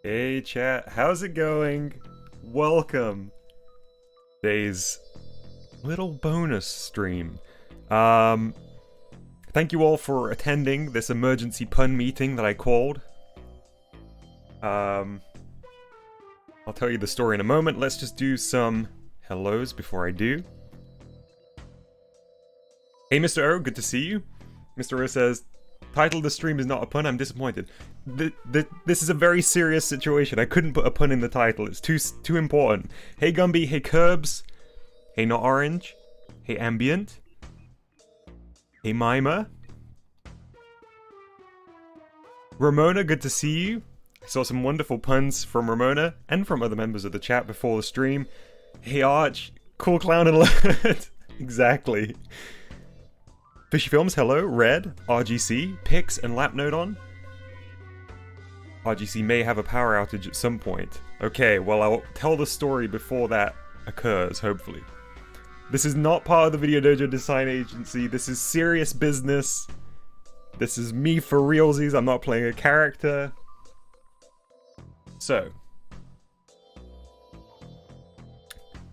Hey chat, how's it going? Welcome. Today's little bonus stream. Thank you all for attending this emergency pun meeting that I called. I'll tell you the story in a moment. Let's just do some hellos before I do. Hey Mr. O, good to see you. Mr. O says, title of the stream is not a pun, I'm disappointed. This is a very serious situation. I couldn't put a pun in the title. It's too important. Hey Gumby, hey Curbs. Hey Not Orange. Hey Ambient. Hey Mima. Ramona, good to see you. I saw some wonderful puns from Ramona and from other members of the chat before the stream. Hey Arch. Cool Clown Alert. Exactly. Fishy Films, hello. Red, RGC, Pix, and Lapnodon. RGC may have a power outage at some point. Okay, well I'll tell the story before that occurs, hopefully. This is not part of the Video Dojo Design Agency. This is serious business. This is me for realsies. I'm not playing a character. So.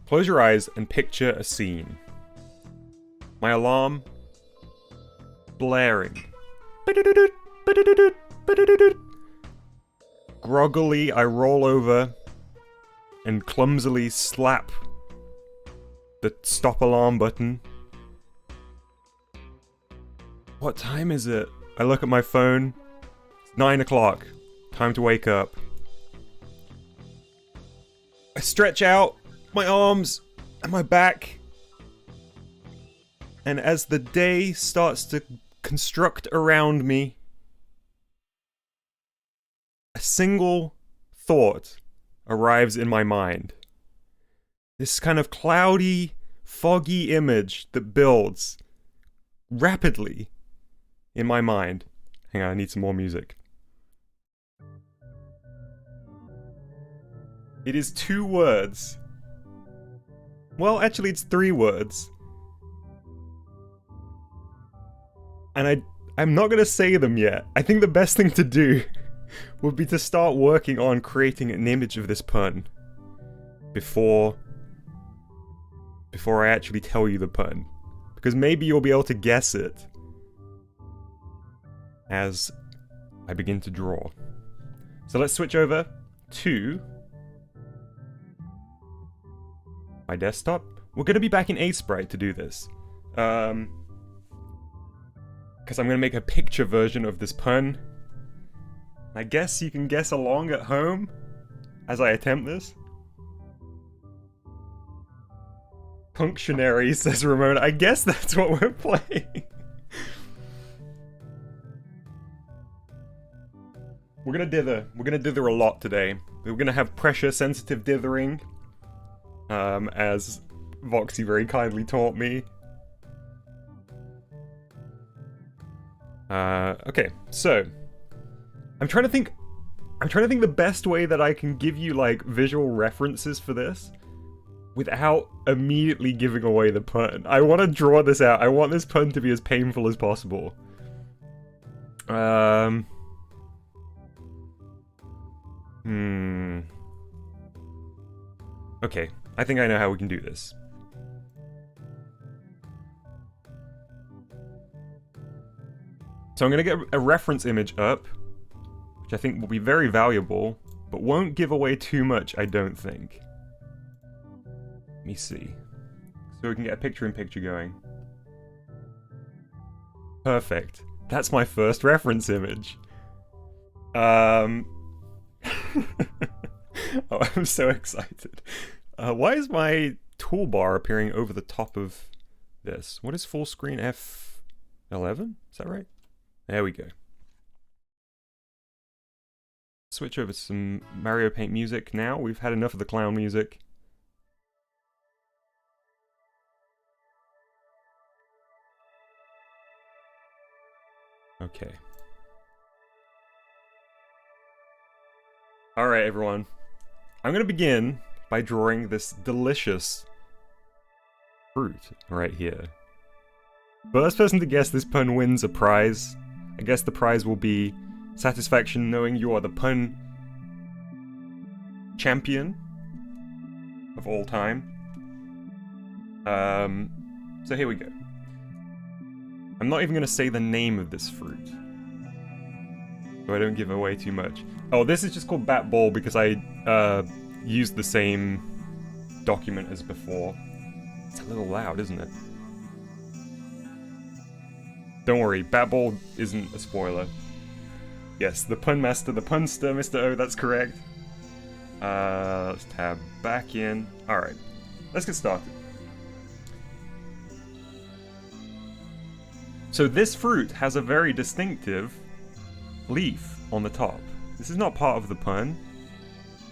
Close your eyes and picture a scene. My alarm blaring. Groggily, I roll over and clumsily slap the stop alarm button. What time is it? I look at my phone. It's 9 o'clock. Time to wake up. I stretch out my arms and my back. And as the day starts to construct around me, a single thought arrives in my mind. This kind of cloudy, foggy image that builds rapidly in my mind. Hang on, I need some more music. It is 2 words. Well, actually it's 3 words. And I'm not gonna say them yet. I think the best thing to do would be to start working on creating an image of this pun before I actually tell you the pun. Because maybe you'll be able to guess it as I begin to draw. So let's switch over to my desktop. We're gonna be back in Aseprite to do this. Because I'm going to make a picture version of this pun. I guess you can guess along at home as I attempt this. Punctionary, says Ramona. I guess that's what we're playing. We're going to dither. We're going to dither a lot today. We're going to have pressure-sensitive dithering. As Voxy very kindly taught me. Okay, so I'm trying to think the best way that I can give you like visual references for this without immediately giving away the pun. I want to draw this out. I want this pun to be as painful as possible. Okay, I think I know how we can do this. So I'm going to get a reference image up, which I think will be very valuable, but won't give away too much, I don't think. Let me see. So we can get a picture-in-picture going. Perfect. That's my first reference image. Oh, I'm so excited. Why is my toolbar appearing over the top of this? What is full screen F11? Is that right? There we go. Switch over to some Mario Paint music now. We've had enough of the clown music. Okay. Alright, everyone. I'm gonna begin by drawing this delicious fruit right here. First person to guess this pun wins a prize. I guess the prize will be satisfaction knowing you are the pun champion of all time. So here we go. I'm not even going to say the name of this fruit, so I don't give away too much. Oh, this is just called Bat Ball because I used the same document as before. It's a little loud, isn't it? Don't worry, Bat Ball isn't a spoiler. Yes, the pun master, the punster, Mr. O, that's correct. Let's tab back in. Alright, let's get started. So this fruit has a very distinctive leaf on the top. This is not part of the pun.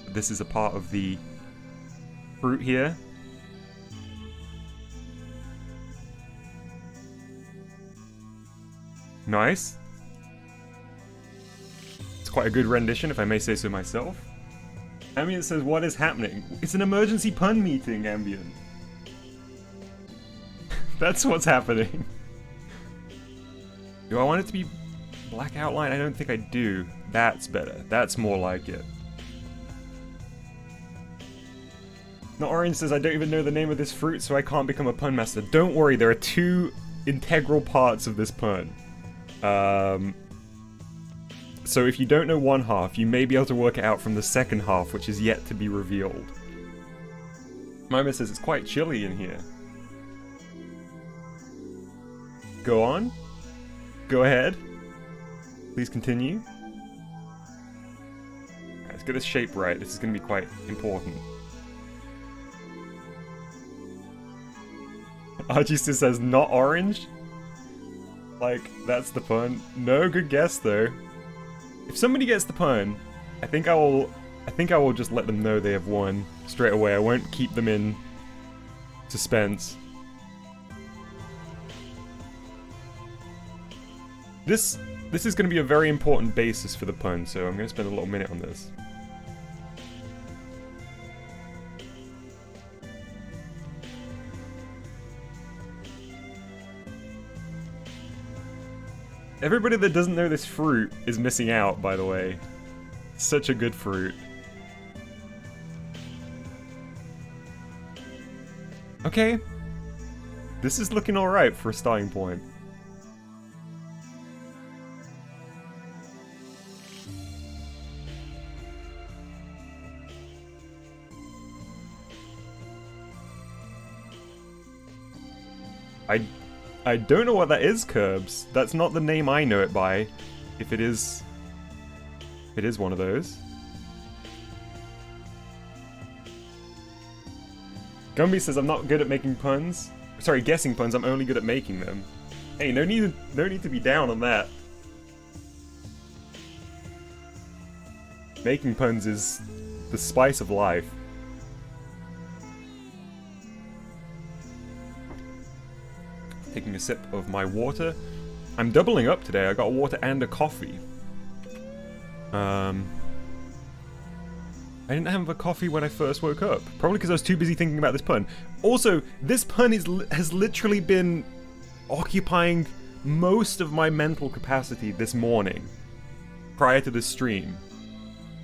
This is a part of the fruit here. Nice. It's quite a good rendition, if I may say so myself. Ambient says, what is happening? It's an emergency pun meeting, Ambient. That's what's happening. Do I want it to be black outline? I don't think I do. That's better. That's more like it. Not Orange says, I don't even know the name of this fruit, so I can't become a pun master. Don't worry, there are two integral parts of this pun. So if you don't know one half, you may be able to work it out from the second half, which is yet to be revealed. Mima says, it's quite chilly in here. Go on. Go ahead. Please continue. Right, let's get this shape right. This is going to be quite important. Archie still says, not orange? Like, that's the pun. No, good guess though. If somebody gets the pun, I think I will just let them know they have won straight away. I won't keep them in suspense. This is going to be a very important basis for the pun, so I'm going to spend a little minute on this. Everybody that doesn't know this fruit is missing out, by the way. Such a good fruit. Okay. This is looking alright for a starting point. I don't know what that is, Curbs. That's not the name I know it by. If it is one of those. Gumby says I'm not good at making puns. Sorry, guessing puns. I'm only good at making them. Hey, no need to be down on that. Making puns is the spice of life. Taking a sip of my water. I'm doubling up today. I got a water and a coffee. I didn't have a coffee when I first woke up. Probably because I was too busy thinking about this pun. Also, this pun has literally been occupying most of my mental capacity this morning, prior to this stream.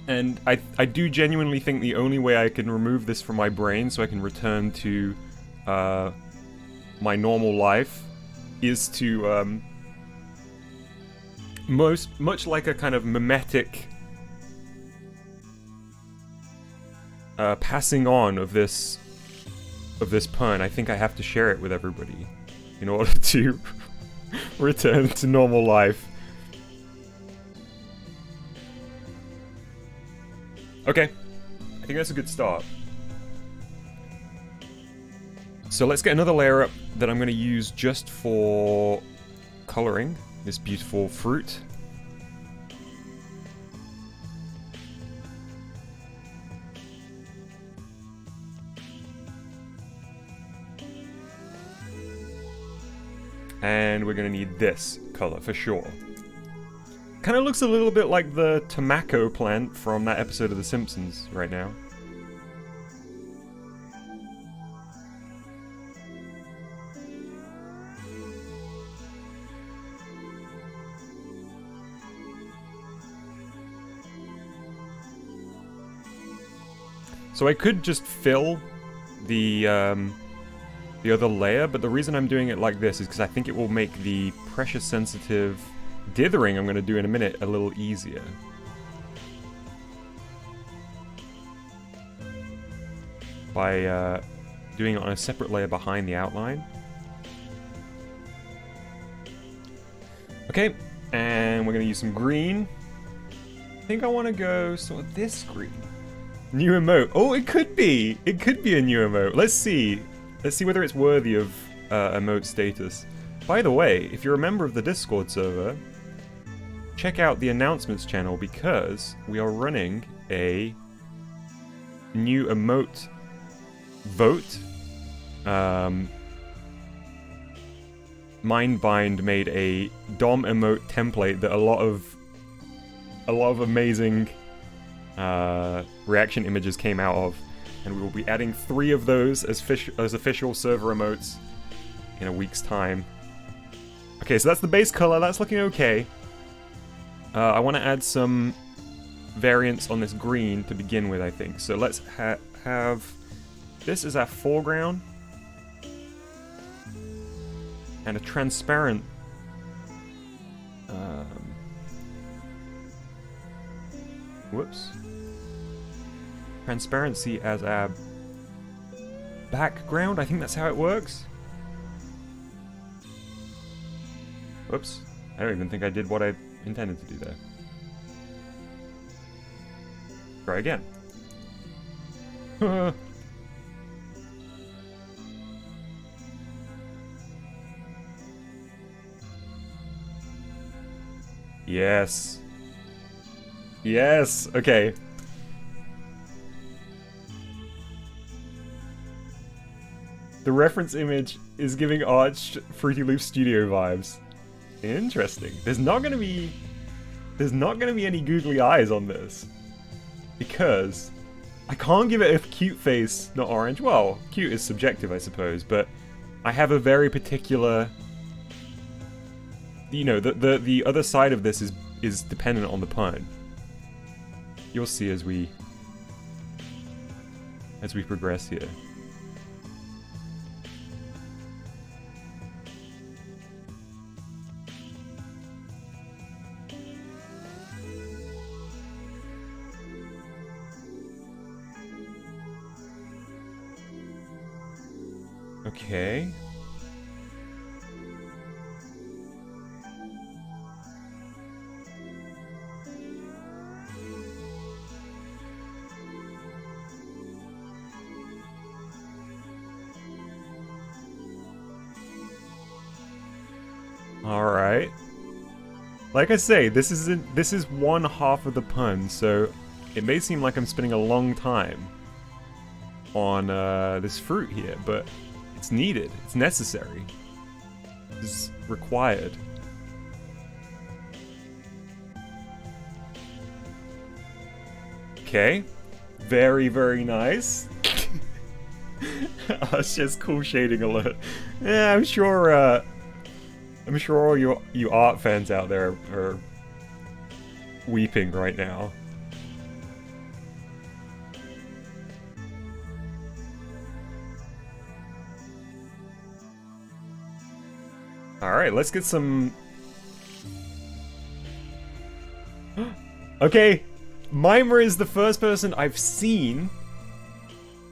And I do genuinely think the only way I can remove this from my brain so I can return to my normal life is to much like a kind of mimetic passing on of this pun. I think I have to share it with everybody in order to return to normal life. Okay, I think that's a good start. So let's get another layer up that I'm going to use just for coloring this beautiful fruit. And we're going to need this color for sure. Kind of looks a little bit like the tobacco plant from that episode of The Simpsons right now. So I could just fill the other layer, but the reason I'm doing it like this is because I think it will make the pressure-sensitive dithering I'm going to do in a minute a little easier. By doing it on a separate layer behind the outline. Okay, and we're going to use some green. I think I want to go sort of this green. New emote. Oh, it could be! It could be a new emote. Let's see. Let's see whether it's worthy of emote status. By the way, if you're a member of the Discord server, check out the announcements channel because we are running a new emote vote. Mindbind made a Dom emote template that a lot of amazing reaction images came out of, and we will be adding 3 of those as official server emotes in a week's time. Okay, so that's the base color. That's looking okay. I want to add some variants on this green to begin with, I think. So let's have this as our foreground. And a transparent transparency as our background. I think that's how it works. Whoops. I don't even think I did what I intended to do there. Try again. Yes. Yes. Okay. The reference image is giving Arch Fruity Loop Studio vibes. Interesting. There's not gonna be any googly eyes on this. Because I can't give it a cute face, not orange. Well, cute is subjective, I suppose, but I have a very particular... You know, the other side of this is dependent on the pun. You'll see as we progress here. Okay. Alright. Like I say, this is one half of the pun, so it may seem like I'm spending a long time on this fruit here, but it's needed. It's necessary. It's required. Okay. Very, very nice. Oh, it's just cool shading alert. Yeah, I'm sure all you art fans out there are weeping right now. Alright, let's get some... Okay, Mimer is the first person I've seen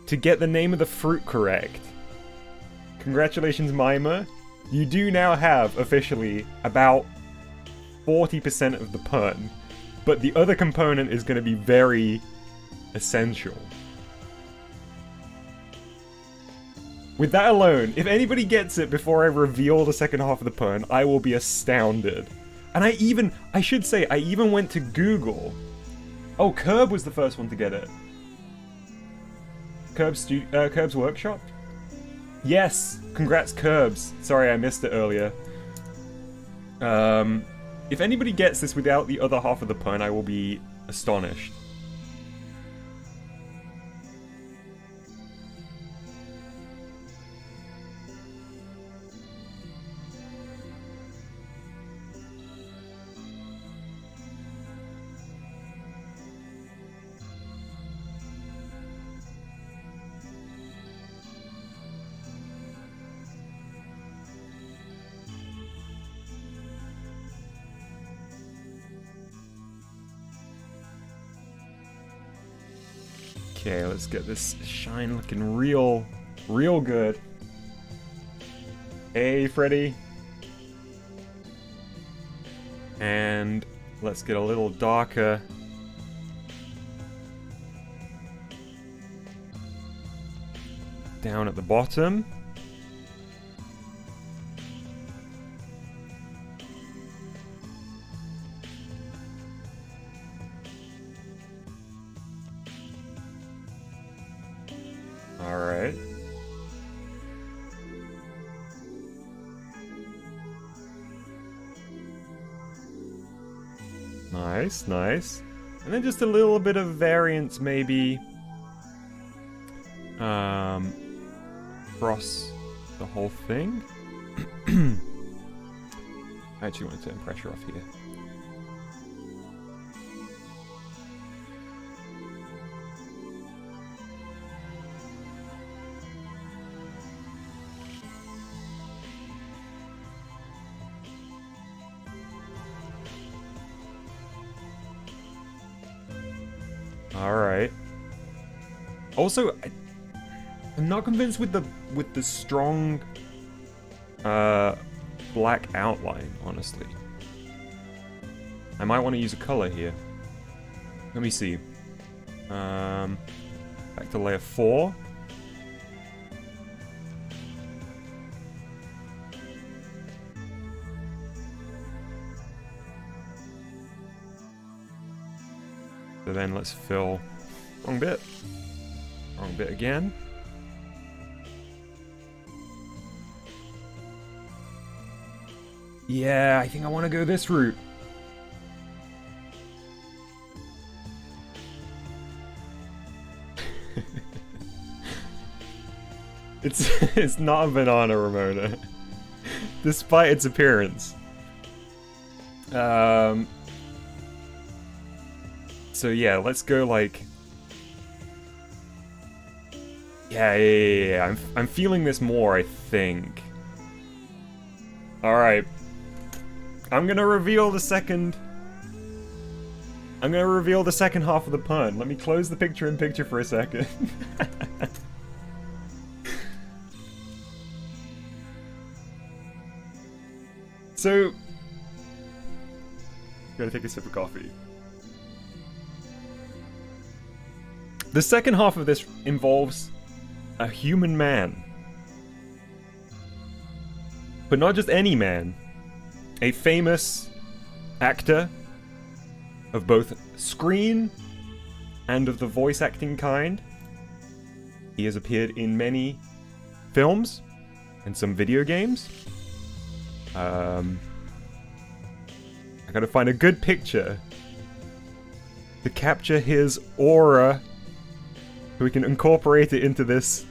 to get the name of the fruit correct. Congratulations, Mimer. You do now have, officially, about 40% of the pun, but the other component is going to be very essential. With that alone, if anybody gets it before I reveal the second half of the pun, I will be astounded. And I should say, I even went to Google. Oh, Curb was the first one to get it. Curb's Workshop? Yes! Congrats, Curbs. Sorry, I missed it earlier. If anybody gets this without the other half of the pun, I will be astonished. Okay, let's get this shine looking real good. Hey, Freddy. And let's get a little darker. Down at the bottom. Alright. Nice, nice. And then just a little bit of variance, maybe. Across the whole thing. I actually want to turn pressure off here. Alright. Also, I'm not convinced with the strong black outline, honestly. I might want to use a color here. Let me see. Back to layer 4. So then let's fill... Wrong bit. Wrong bit again. Yeah, I think I want to go this route. It's not a banana, Ramona. Despite its appearance. So yeah, let's go like... Yeah. I'm feeling this more, I think. Alright. I'm gonna reveal the second half of the pun. Let me close the picture-in-picture for a second. So... Gotta take a sip of coffee. The second half of this involves a human man. But not just any man. A famous actor of both screen and of the voice acting kind. He has appeared in many films and some video games. I gotta find a good picture to capture his aura so we can incorporate it into this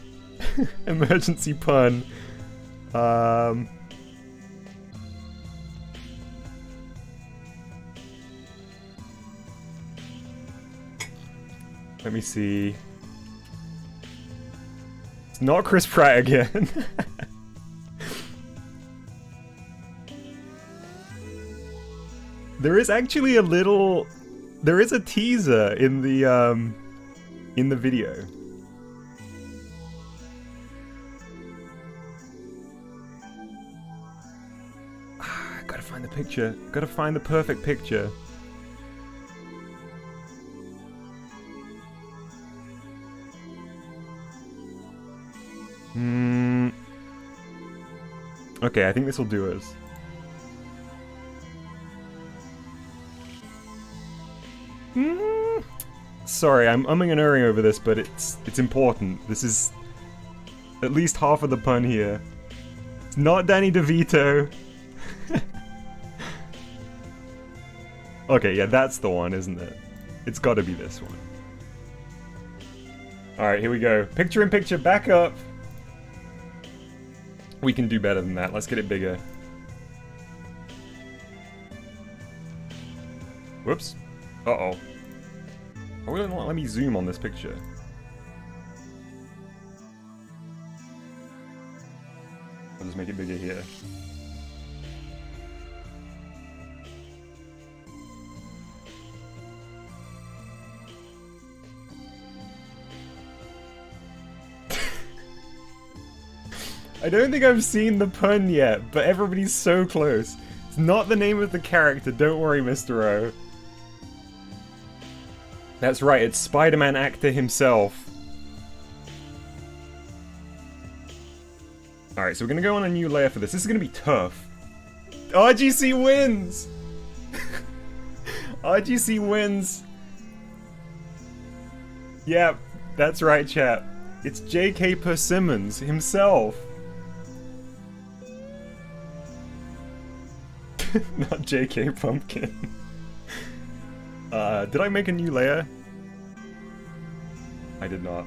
emergency pun. Let me see. It's not Chris Pratt again. There is actually a little... There is a teaser in the video. Gotta find the picture. Gotta find the perfect picture. Okay, I think this will do us. Sorry, I'm umming and erring over this, but it's important. This is at least half of the pun here. It's not Danny DeVito. Okay, yeah, that's the one, isn't it? It's gotta be this one. Alright, here we go. Picture-in-picture, back up! We can do better than that. Let's get it bigger. Whoops. Uh-oh. Oh, really not let me zoom on this picture. I'll just make it bigger here. I don't think I've seen the pun yet, but everybody's so close. It's not the name of the character, don't worry, Mr. O. That's right, it's Spider-Man actor himself. Alright, so we're gonna go on a new layer for this. This is gonna be tough. RGC wins! RGC wins! Yeah, that's right, chat. It's J.K. Persimmons himself. Not J.K. Pumpkin. Did I make a new layer? I did not.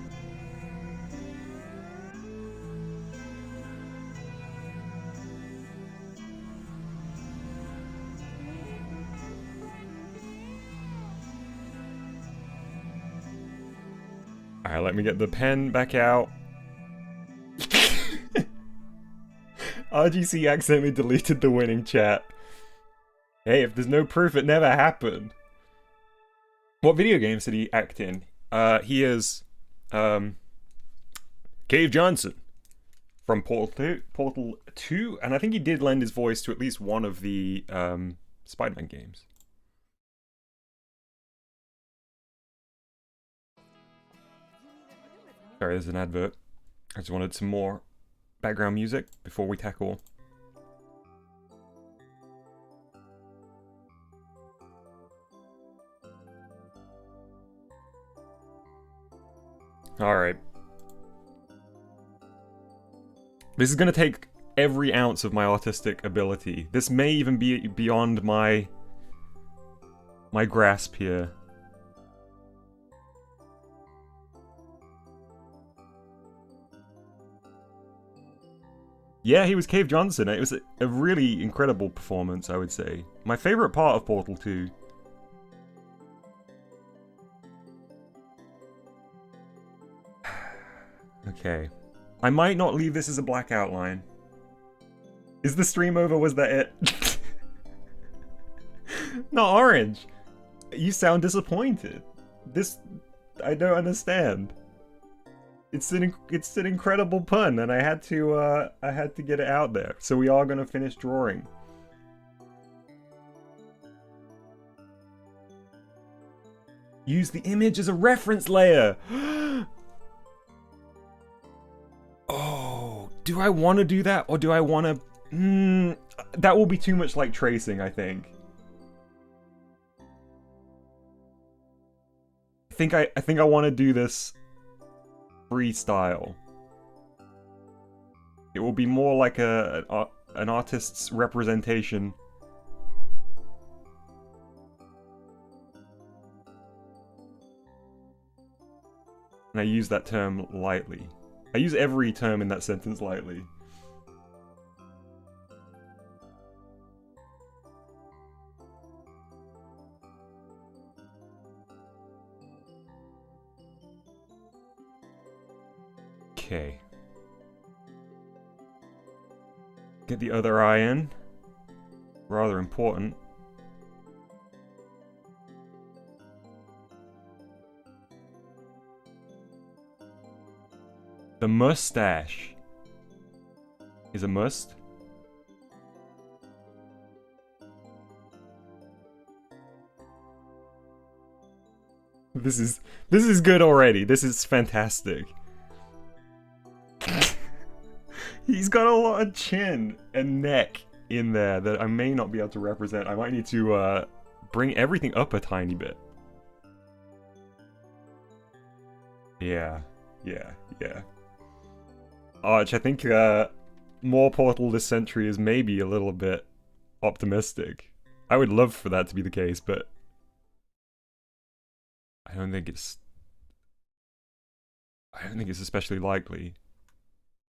Alright, let me get the pen back out. RGC accidentally deleted the winning chat. Hey, if there's no proof, it never happened. What video games did he act in? He is, Cave Johnson from Portal 2, and I think he did lend his voice to at least one of the, Spider-Man games. Sorry, there's an advert. I just wanted some more background music before we tackle. Alright. This is gonna take every ounce of my artistic ability. This may even be beyond my grasp here. Yeah, he was Cave Johnson. It was a really incredible performance, I would say. My favorite part of Portal 2. Okay. I might not leave this as a black outline. Is the stream over? Was that it? Not orange! You sound disappointed. This... I don't understand. It's an incredible pun, and I had to get it out there. So we are gonna finish drawing. Use the image as a reference layer! Oh, do I want to do that, or do I want to... that will be too much like tracing, I think. I think I want to do this freestyle. It will be more like an artist's representation. And I use that term lightly. I use every term in that sentence lightly. Okay. Get the other eye in. Rather important. The mustache is a must. This is good already. This is fantastic. He's got a lot of chin and neck in there that I may not be able to represent. I might need to bring everything up a tiny bit. Yeah. Arch, I think more Portal this century is maybe a little bit optimistic. I would love for that to be the case, but I don't think it's especially likely.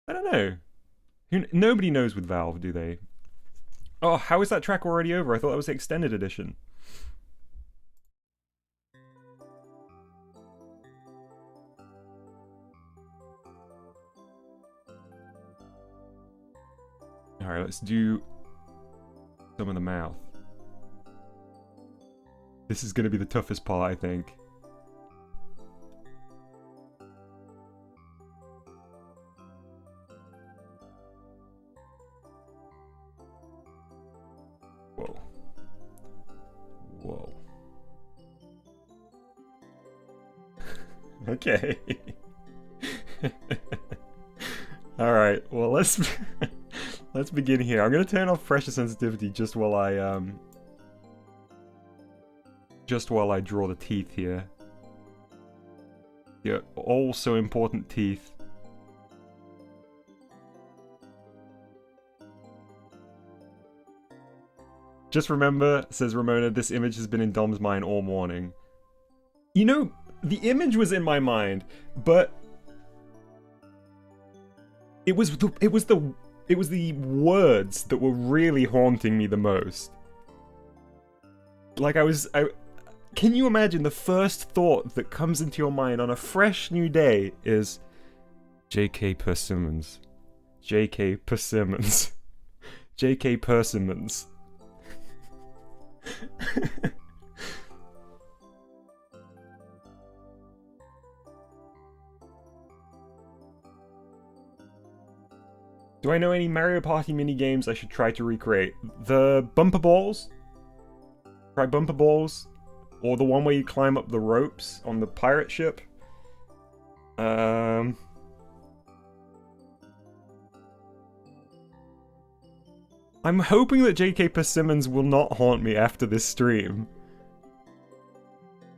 I don't know. Nobody knows with Valve, do they? Oh, how is that track already over? I thought that was the extended edition. Alright, let's do some of the mouth. This is gonna be the toughest part, I think. Whoa. Whoa. Okay. Alright, well let's let's begin here. I'm gonna turn off pressure sensitivity just while I draw the teeth here. Yeah, also important teeth. Just remember, says Ramona, this image has been in Dom's mind all morning. You know, the image was in my mind, but it was the words that were really haunting me the most. Like can you imagine the first thought that comes into your mind on a fresh new day is J.K. Persimmons. J.K. Persimmons. J.K. Persimmons. Do I know any Mario Party minigames I should try to recreate? The bumper balls? Try bumper balls? Or the one where you climb up the ropes on the pirate ship? I'm hoping that J.K. Persimmons will not haunt me after this stream.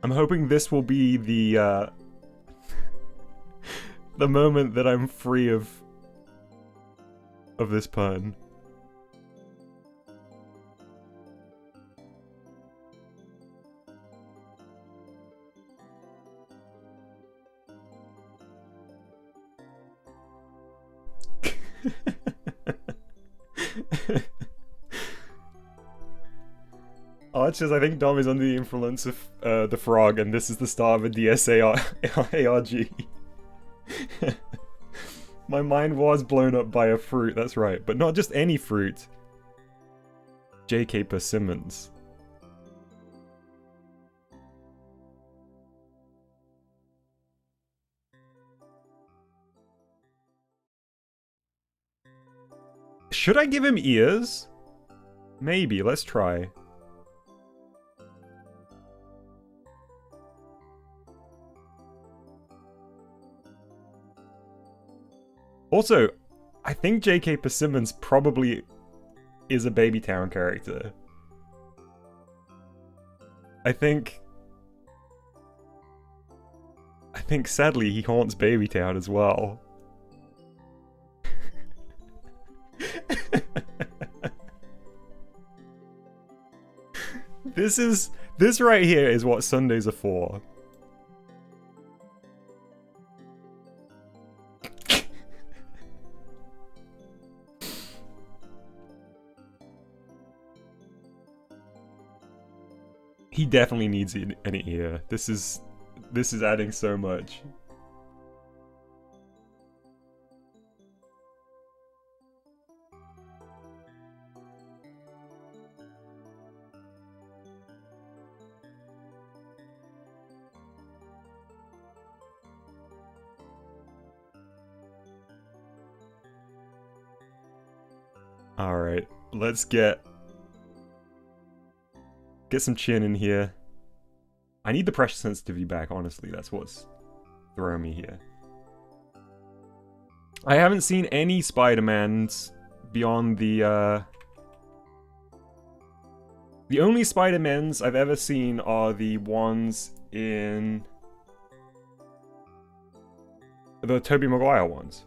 I'm hoping this will be the the moment that I'm free of this pun. Archers, I think Dom is under the influence of the frog, and this is the start of a DSARG. My mind was blown up by a fruit, that's right. But not just any fruit. J.K. Persimmons. Should I give him ears? Maybe, let's try. Also, I think J.K. Persimmons probably is a Baby Town character. I think sadly he haunts Baby Town as well. This right here is what Sundays are for. He definitely needs an ear. This is adding so much. Alright, let's get some chin in here. I need the pressure sensitivity back, honestly. That's what's throwing me here. I haven't seen any Spider-Mans beyond the only Spider-Mans I've ever seen are the ones in the Tobey Maguire ones.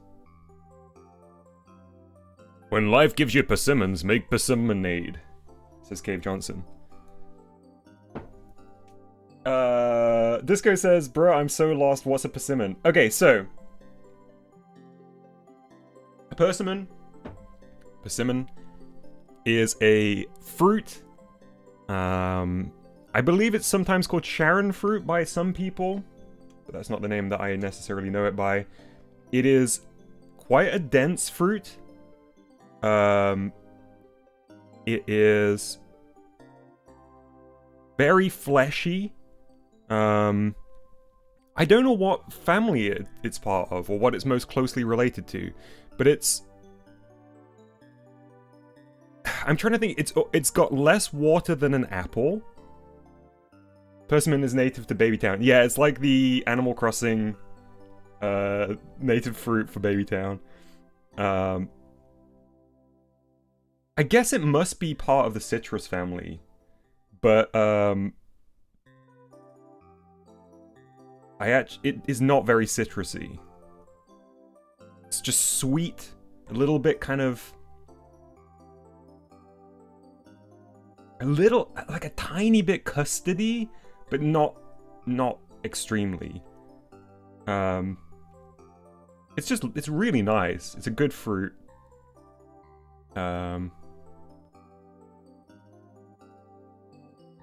When life gives you persimmons, make persimmonade, says Cave Johnson. Disco says, bro, I'm so lost, what's a persimmon? Okay, so a persimmon is a fruit. I believe it's sometimes called Sharon fruit by some people, but that's not the name that I necessarily know it by. It is quite a dense fruit. It is very fleshy. I don't know what family it's part of, or what it's most closely related to, but it's... I'm trying to think. It's got less water than an apple. Persimmon is native to Babytown. Yeah, it's like the Animal Crossing native fruit for Babytown. I guess it must be part of the citrus family, but it is not very citrusy. It's just sweet, a little bit kind of, like a tiny bit custardy, but not extremely. It's really nice. It's a good fruit.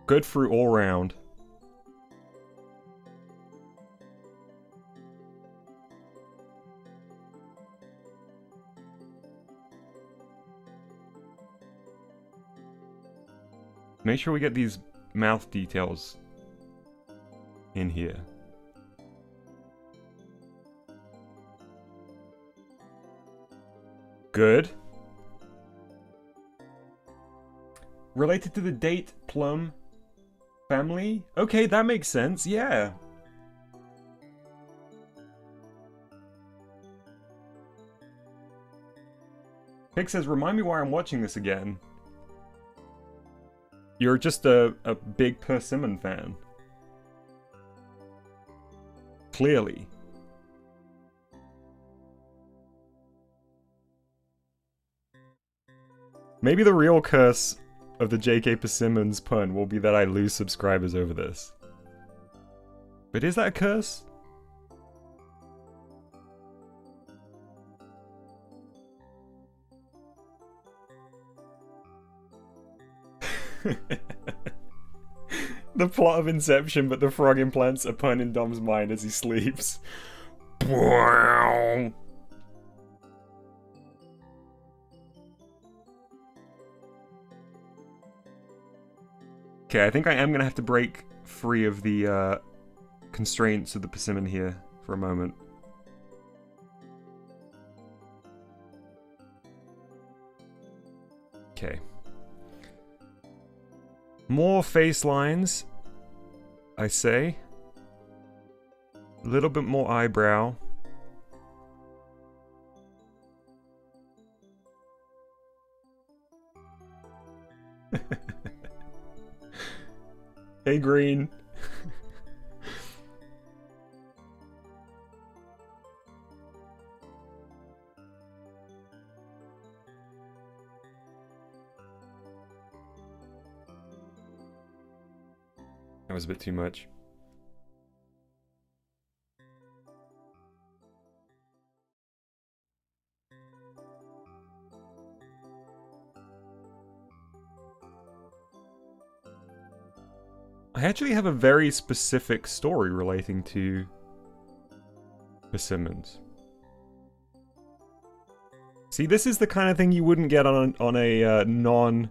Good fruit all round. Make sure we get these mouth details in here. Good. Related to the date plum family? Okay, that makes sense, yeah. Pig says, remind me why I'm watching this again. You're just a big Persimmon fan. Clearly. Maybe the real curse of the J.K. Persimmons pun will be that I lose subscribers over this. But is that a curse? The plot of Inception, but the frog implants a pun in Dom's mind as he sleeps. Okay, I think I am gonna have to break free of the constraints of the Persimmon here for a moment. Okay. More face lines, I say. A little bit more eyebrow. Hey, Green. That was a bit too much. I actually have a very specific story relating to Persimmons. See, this is the kind of thing you wouldn't get on a non-JK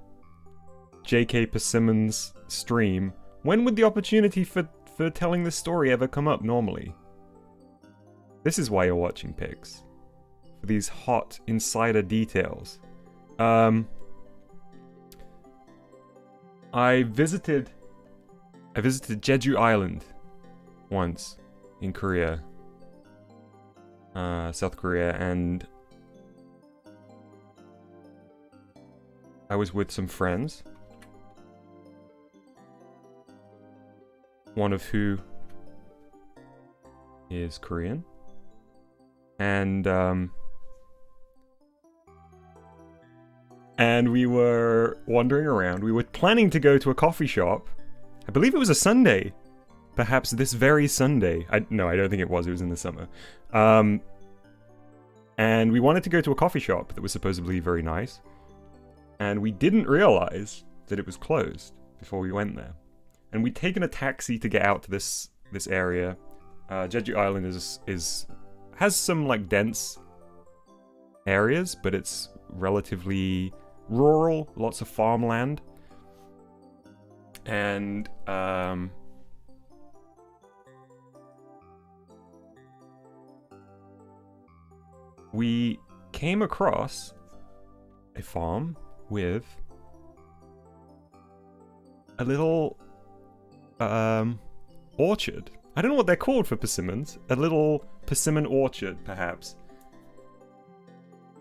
Persimmons stream. When would the opportunity for telling this story ever come up normally? This is why you're watching Pigs. For these hot insider details. I visited Jeju Island once in Korea. South Korea, and I was with some friends. One of who is Korean. And we were wandering around. We were planning to go to a coffee shop. I believe it was a Sunday. Perhaps this very Sunday. No, I don't think it was. It was in the summer. And we wanted to go to a coffee shop that was supposedly very nice. And we didn't realize that it was closed before we went there. And we'd taken a taxi to get out to this area. Jeju Island has some like dense areas, but it's relatively rural, lots of farmland. And we came across a farm with orchard. I don't know what they're called for persimmons. A little persimmon orchard, perhaps.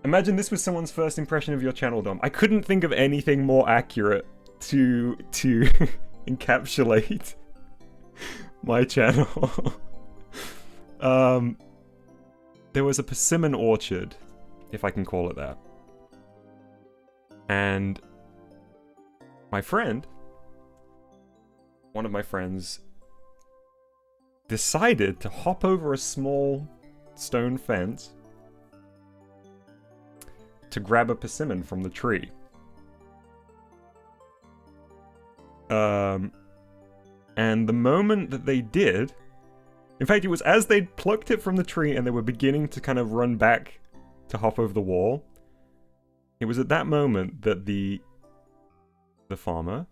Imagine this was someone's first impression of your channel, Dom. I couldn't think of anything more accurate to encapsulate my channel. There was a persimmon orchard, if I can call it that. And my friend, one of my friends, decided to hop over a small stone fence to grab a persimmon from the tree. And the moment that they did, in fact, it was as they'd plucked it from the tree and they were beginning to kind of run back to hop over the wall, it was at that moment that the farmer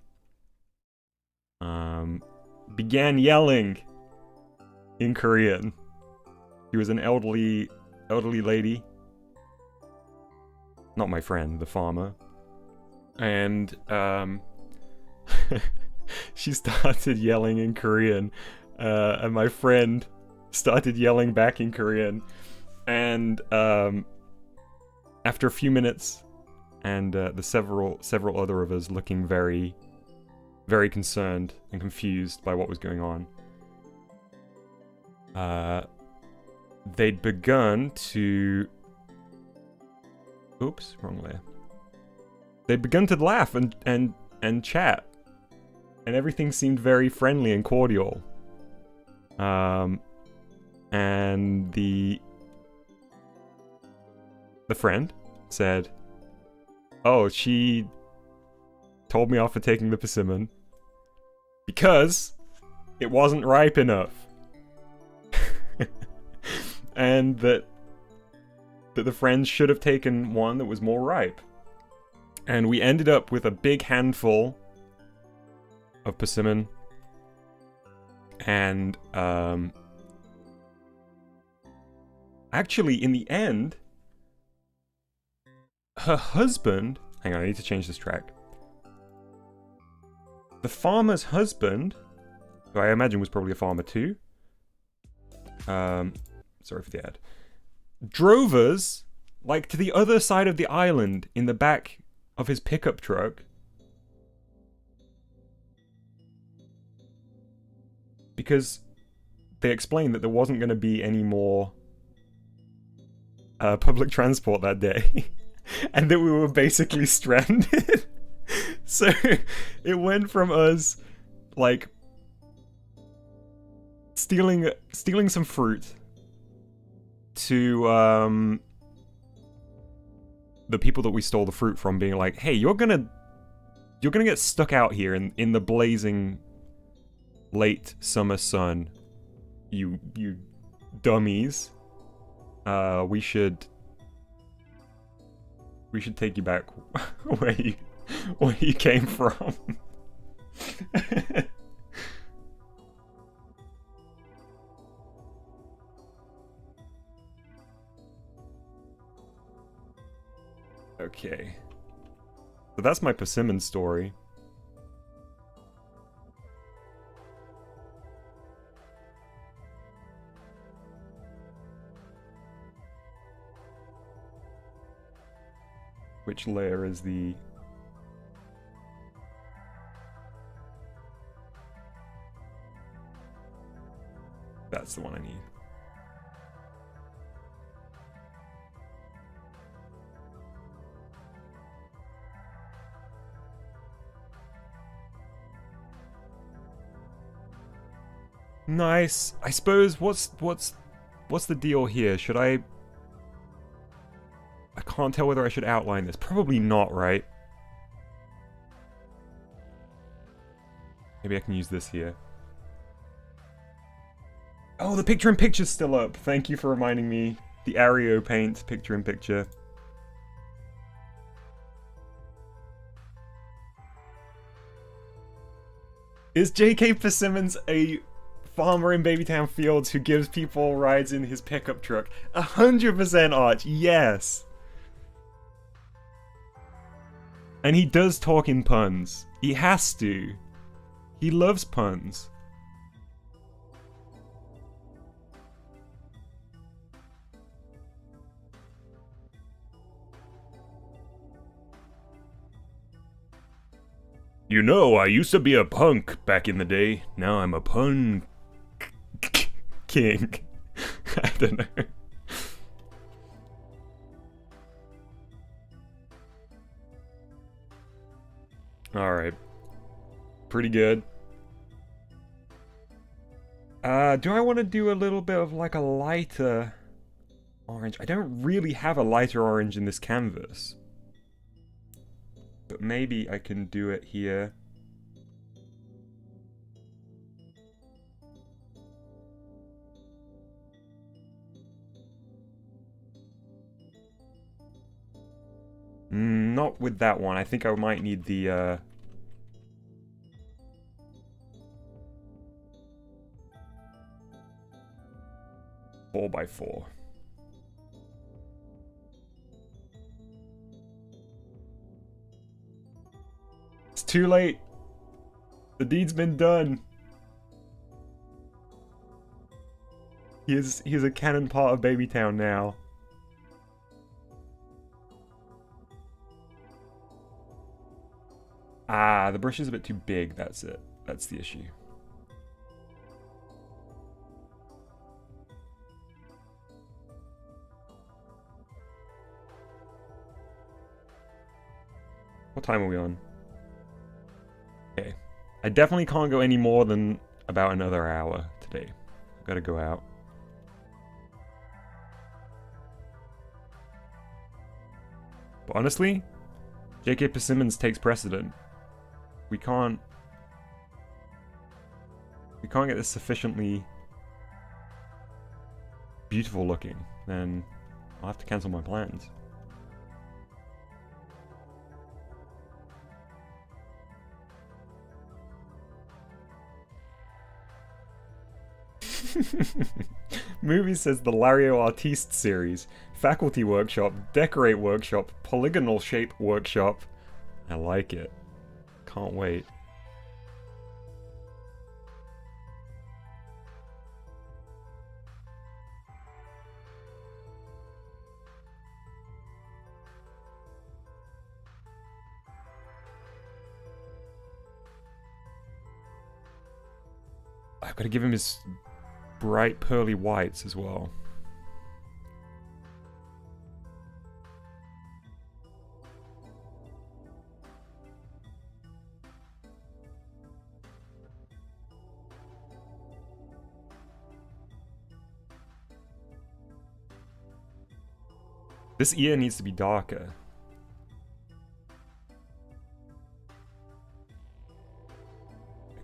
began yelling in Korean. He was an elderly lady. Not my friend, the farmer. And she started yelling in Korean, and my friend started yelling back in Korean. And after a few minutes, and the several other of us looking very, very concerned and confused by what was going on, they'd begun to... Oops, wrong layer. They'd begun to laugh and chat, and everything seemed very friendly and cordial. And the friend said, "Oh, she told me off for taking the persimmon because it wasn't ripe enough." And that the friends should have taken one that was more ripe. And we ended up with a big handful of persimmon. And actually, in the end, her husband... Hang on, I need to change this track. The farmer's husband, who I imagine was probably a farmer too, sorry for the ad, drove us, like, to the other side of the island in the back of his pickup truck. Because they explained that there wasn't going to be any more public transport that day. And that we were basically stranded. So it went from us, like, stealing some fruit to the people that we stole the fruit from being like, "Hey, you're gonna get stuck out here in the blazing late summer sun, you dummies. We should take you back where you came from." Okay. So that's my persimmon story. Which layer is the... That's the one I need. Nice. I suppose what's the deal here? Should I can't tell whether I should outline this. Probably not, right? Maybe I can use this here. Oh, the picture-in-picture's still up. Thank you for reminding me. The Aereo Paint picture-in-picture. Is J.K. Persimmons a farmer in Babytown Fields who gives people rides in his pickup truck? 100% Arch, yes! And he does talk in puns. He has to. He loves puns. You know, I used to be a punk back in the day. Now I'm a pun king. I don't know. Alright. Pretty good. Do I want to do a little bit of like a lighter orange? I don't really have a lighter orange in this canvas. But maybe I can do it here. Not with that one. I think I might need the, 4x4. It's too late. The deed's been done. He is a canon part of Babytown now. Ah, the brush is a bit too big, that's it. That's the issue. What time are we on? Okay. I definitely can't go any more than about another hour today. I've got to go out. But honestly, J.K. Persimmons takes precedent. We can't get this sufficiently beautiful looking, then I'll have to cancel my plans. Movie says the Lario Artiste series, Faculty Workshop, Decorate Workshop, Polygonal Shape Workshop. I like it. Can't wait. I've got to give him his bright pearly whites as well. This ear needs to be darker.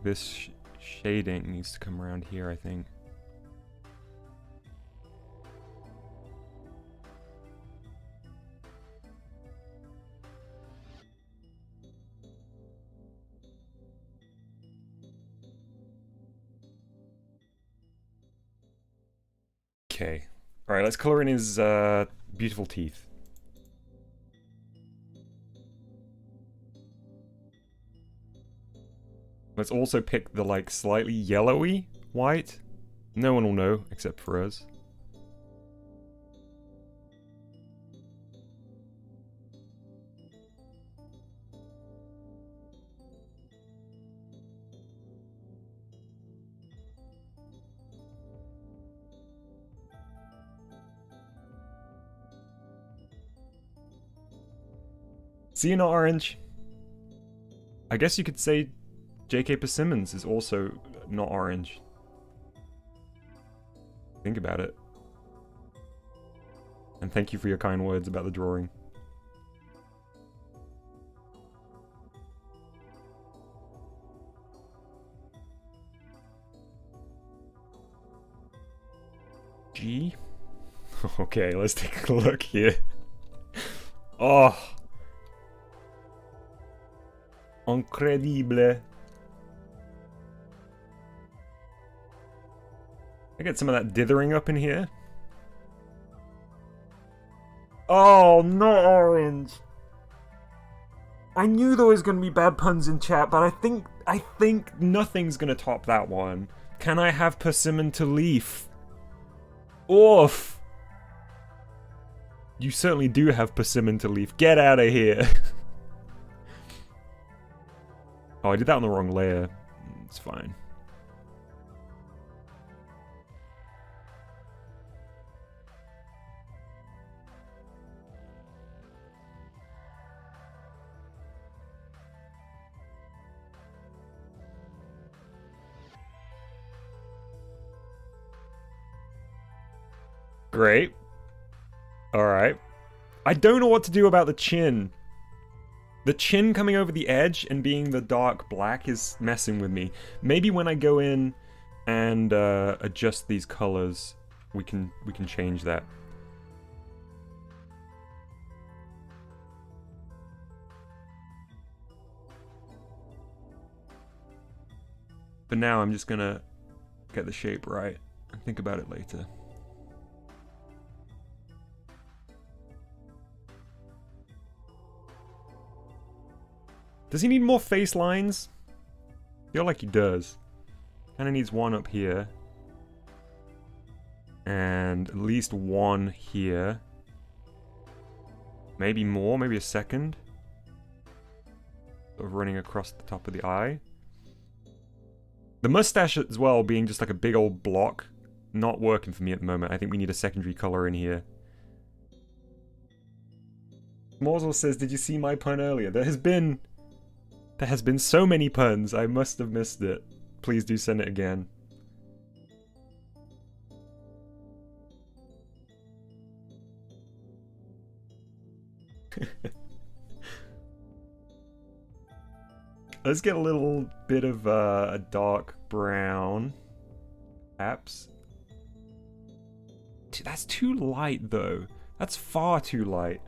This shading needs to come around here, I think. Okay. Alright, let's color in his beautiful teeth. Let's also pick the like slightly yellowy white. No one will know except for us. See, not orange. I guess you could say J.K. Persimmons is also not orange. Think about it. And thank you for your kind words about the drawing. G? Okay, let's take a look here. Oh! Incredible. I get some of that dithering up in here. Oh, not orange. I knew there was going to be bad puns in chat, but I I think nothing's gonna top that one. Can I have Persimmon to leaf? Oof! You certainly do have Persimmon to leaf. Get out of here. Oh, I did that on the wrong layer. It's fine. Great. Alright. I don't know what to do about the chin. The chin coming over the edge and being the dark black is messing with me. Maybe when I go in and adjust these colors, we can change that. But now I'm just gonna get the shape right and think about it later. Does he need more face lines? I feel like he does. Kinda needs one up here. And at least one here. Maybe more, maybe a second. Sort of running across the top of the eye. The mustache as well being just like a big old block. Not working for me at the moment. I think we need a secondary color in here. Morsel says, did you see my pun earlier? There has been so many puns, I must have missed it. Please do send it again. Let's get a little bit of a dark brown. Perhaps. That's too light, though. That's far too light.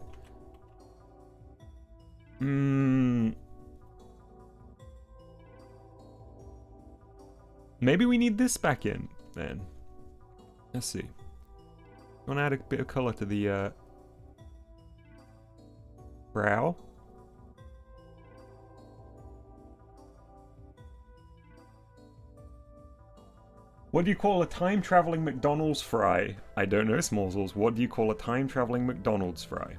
Maybe we need this back in, then. Let's see. I want to add a bit of color to the brow. What do you call a time-traveling McDonald's fry? I don't know, Smorzels. What do you call a time-traveling McDonald's fry?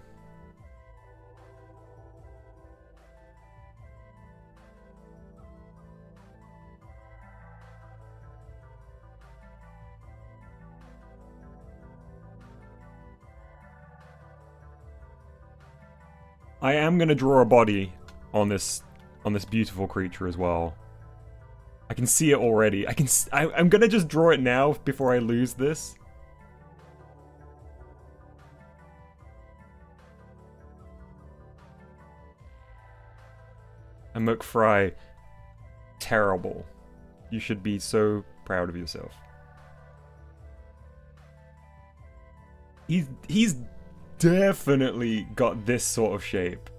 I am gonna draw a body on this beautiful creature as well. I can see it already. I'm gonna just draw it now before I lose this. And McFry, terrible. You should be so proud of yourself. He's definitely got this sort of shape.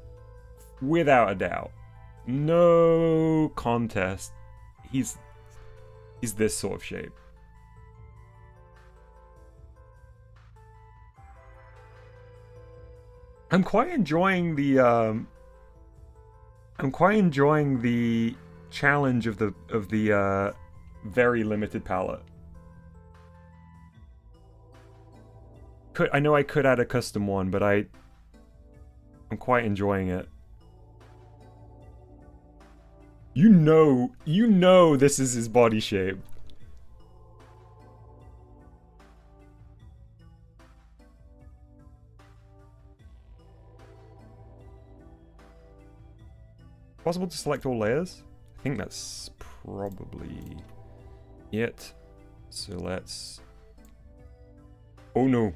Without a doubt. No contest. He's this sort of shape. I'm quite enjoying the challenge of the very limited palette. I know I could add a custom one, but I'm quite enjoying it. You know this is his body shape. Possible to select all layers? I think that's probably it. So let's... Oh no.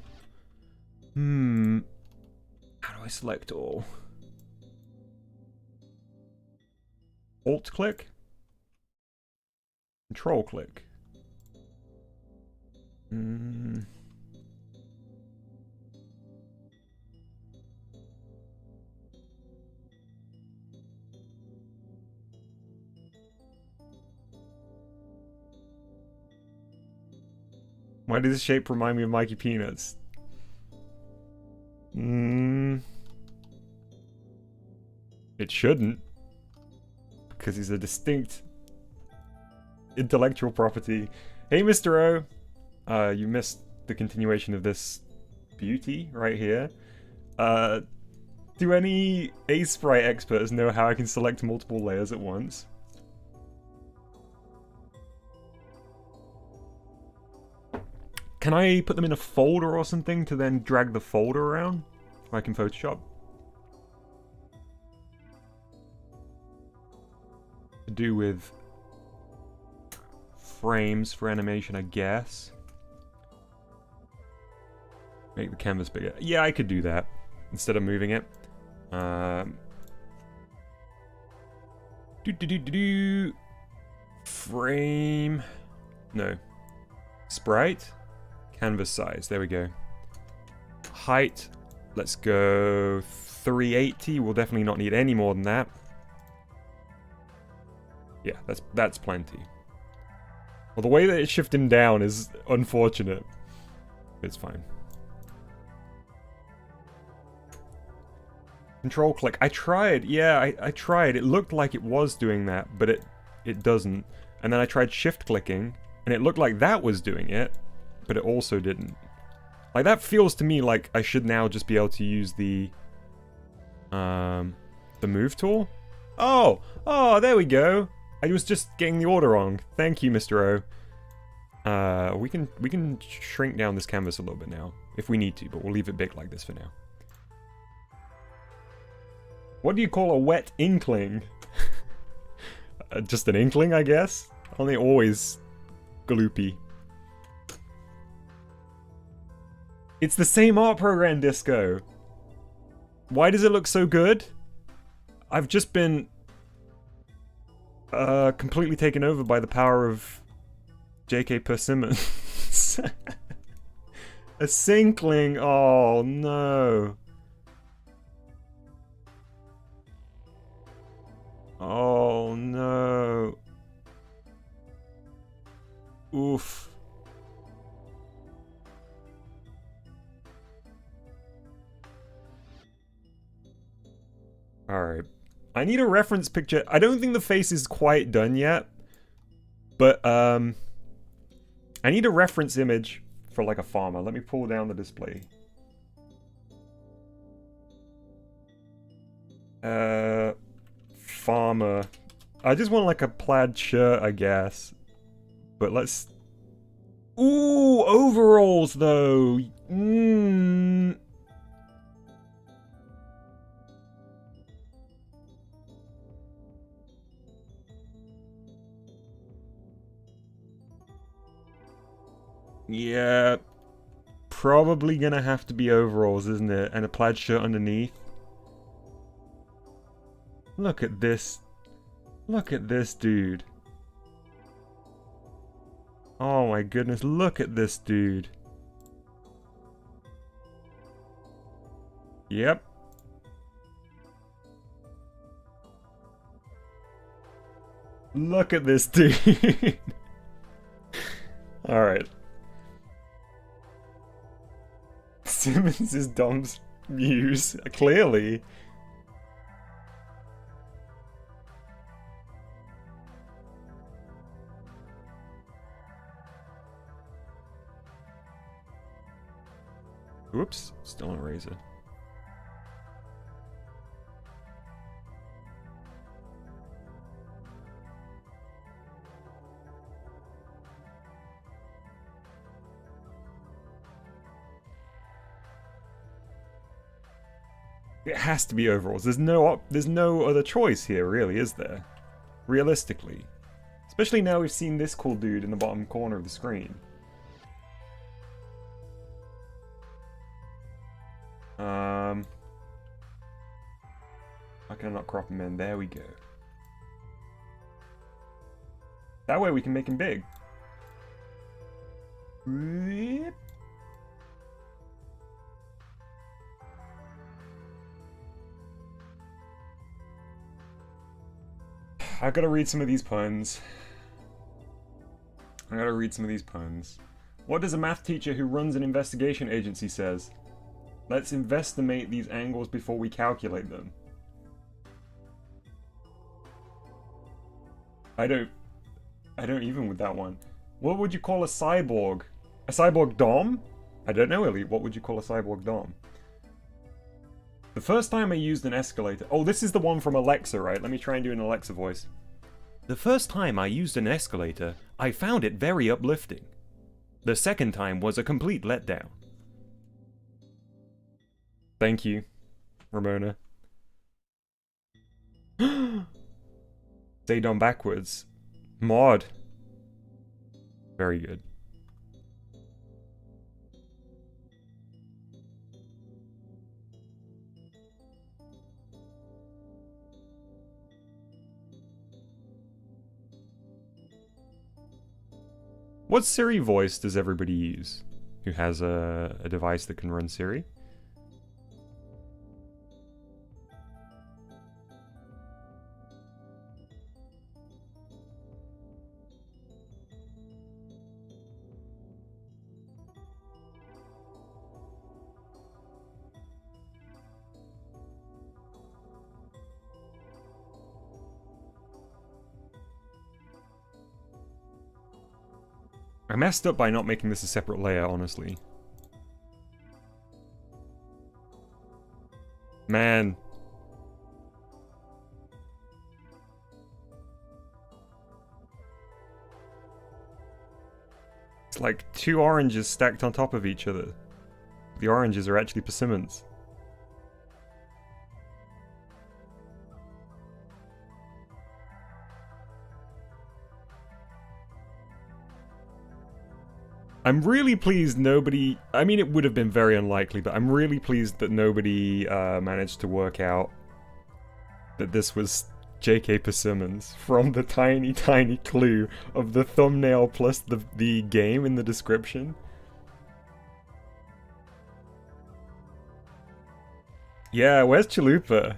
How do I select all? Alt click? Control click. Why does this shape remind me of Mikey Peanuts? It shouldn't. Because he's a distinct intellectual property. Hey, Mr. O. You missed the continuation of this beauty right here. Do any Aseprite experts know how I can select multiple layers at once? Can I put them in a folder or something to then drag the folder around? Like in Photoshop? To do with frames for animation, I guess. Make the canvas bigger. Yeah, I could do that instead of moving it. Frame. No. Sprite. Canvas size. There we go. Height. Let's go 380. We'll definitely not need any more than that. Yeah, that's plenty. Well, the way that it shifted him down is unfortunate. It's fine. Control click. I tried. Yeah, I tried. It looked like it was doing that, but it doesn't. And then I tried shift clicking, and it looked like that was doing it, but it also didn't. Like, that feels to me like I should now just be able to use the move tool. Oh, there we go. I was just getting the order wrong. Thank you, Mr. O. We can shrink down this canvas a little bit now, if we need to, but we'll leave it big like this for now. What do you call a wet inkling? Just an inkling, I guess? Aren't they always gloopy? It's the same art program, Disco. Why does it look so good? I've just been completely taken over by the power of J.K. Persimmons. A sinkling. Oh no. Oh no. Oof. Alright. I need a reference picture. I don't think the face is quite done yet. But, I need a reference image for, like, a farmer. Let me pull down the display. Farmer. I just want, like, a plaid shirt, I guess. But let's... Ooh, overalls, though! Yeah, probably gonna have to be overalls, isn't it? And a plaid shirt underneath. Look at this. Look at this dude. Oh my goodness, look at this dude. Yep. Look at this dude. Alright. Simmons is Dom's muse, clearly. Whoops, still an eraser. It has to be overalls. There's no other choice here, really, is there? Realistically. Especially now we've seen this cool dude in the bottom corner of the screen. How can I not crop him in? There we go. That way we can make him big. I've got to read some of these puns. What does a math teacher who runs an investigation agency says? Let's investimate these angles before we calculate them. I I don't even with that one. What would you call a cyborg? A cyborg dom? I don't know, Ellie. What would you call a cyborg dom? The first time I used an escalator... Oh, this is the one from Alexa, right? Let me try and do an Alexa voice. The first time I used an escalator, I found it very uplifting. The second time was a complete letdown. Thank you, Ramona. Say dom backwards. Mod. Very good. What Siri voice does everybody use who has a device that can run Siri? I messed up by not making this a separate layer, honestly. Man. It's like two oranges stacked on top of each other. The oranges are actually persimmons. I'm really pleased nobody... I mean, it would have been very unlikely, but I'm really pleased that nobody managed to work out that this was J.K. Persimmons from the tiny, tiny clue of the thumbnail plus the game in the description. Yeah, where's Chalupa?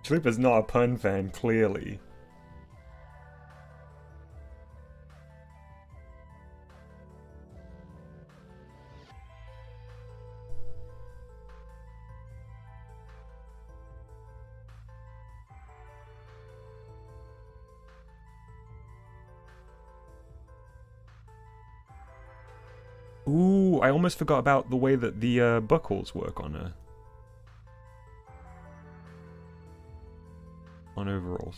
Chalupa's not a pun fan, clearly. Ooh, I almost forgot about the way that the buckles work on overalls.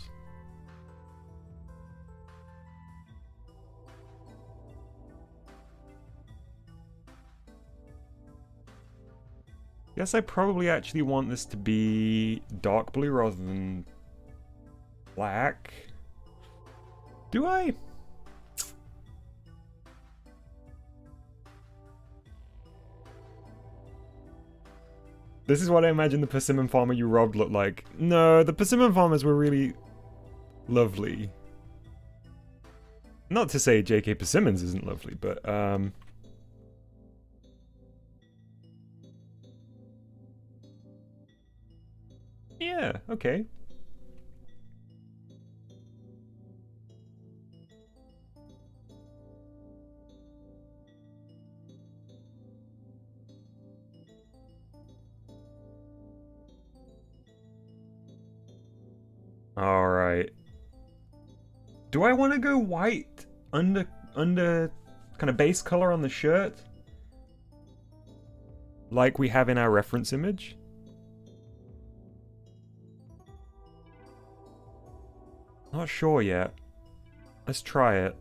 Guess I probably actually want this to be dark blue rather than black. Do I? This is what I imagine the persimmon farmer you robbed looked like. No, the persimmon farmers were really lovely. Not to say J.K. Persimmons isn't lovely, but yeah, okay. Alright. Do I want to go white under kind of base color on the shirt? Like we have in our reference image? Not sure yet. Let's try it.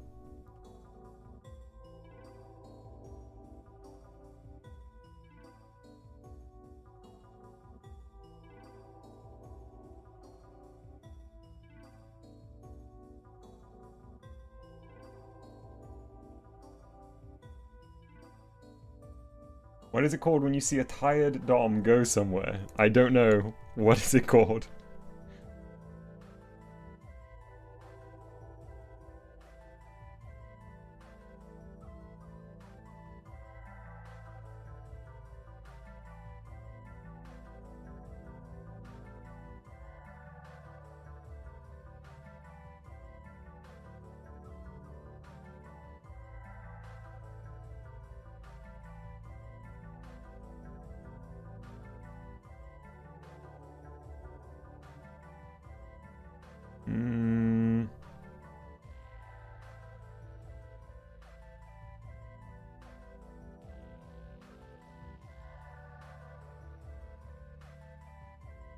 What is it called when you see a tired Dom go somewhere? I don't know. What is it called?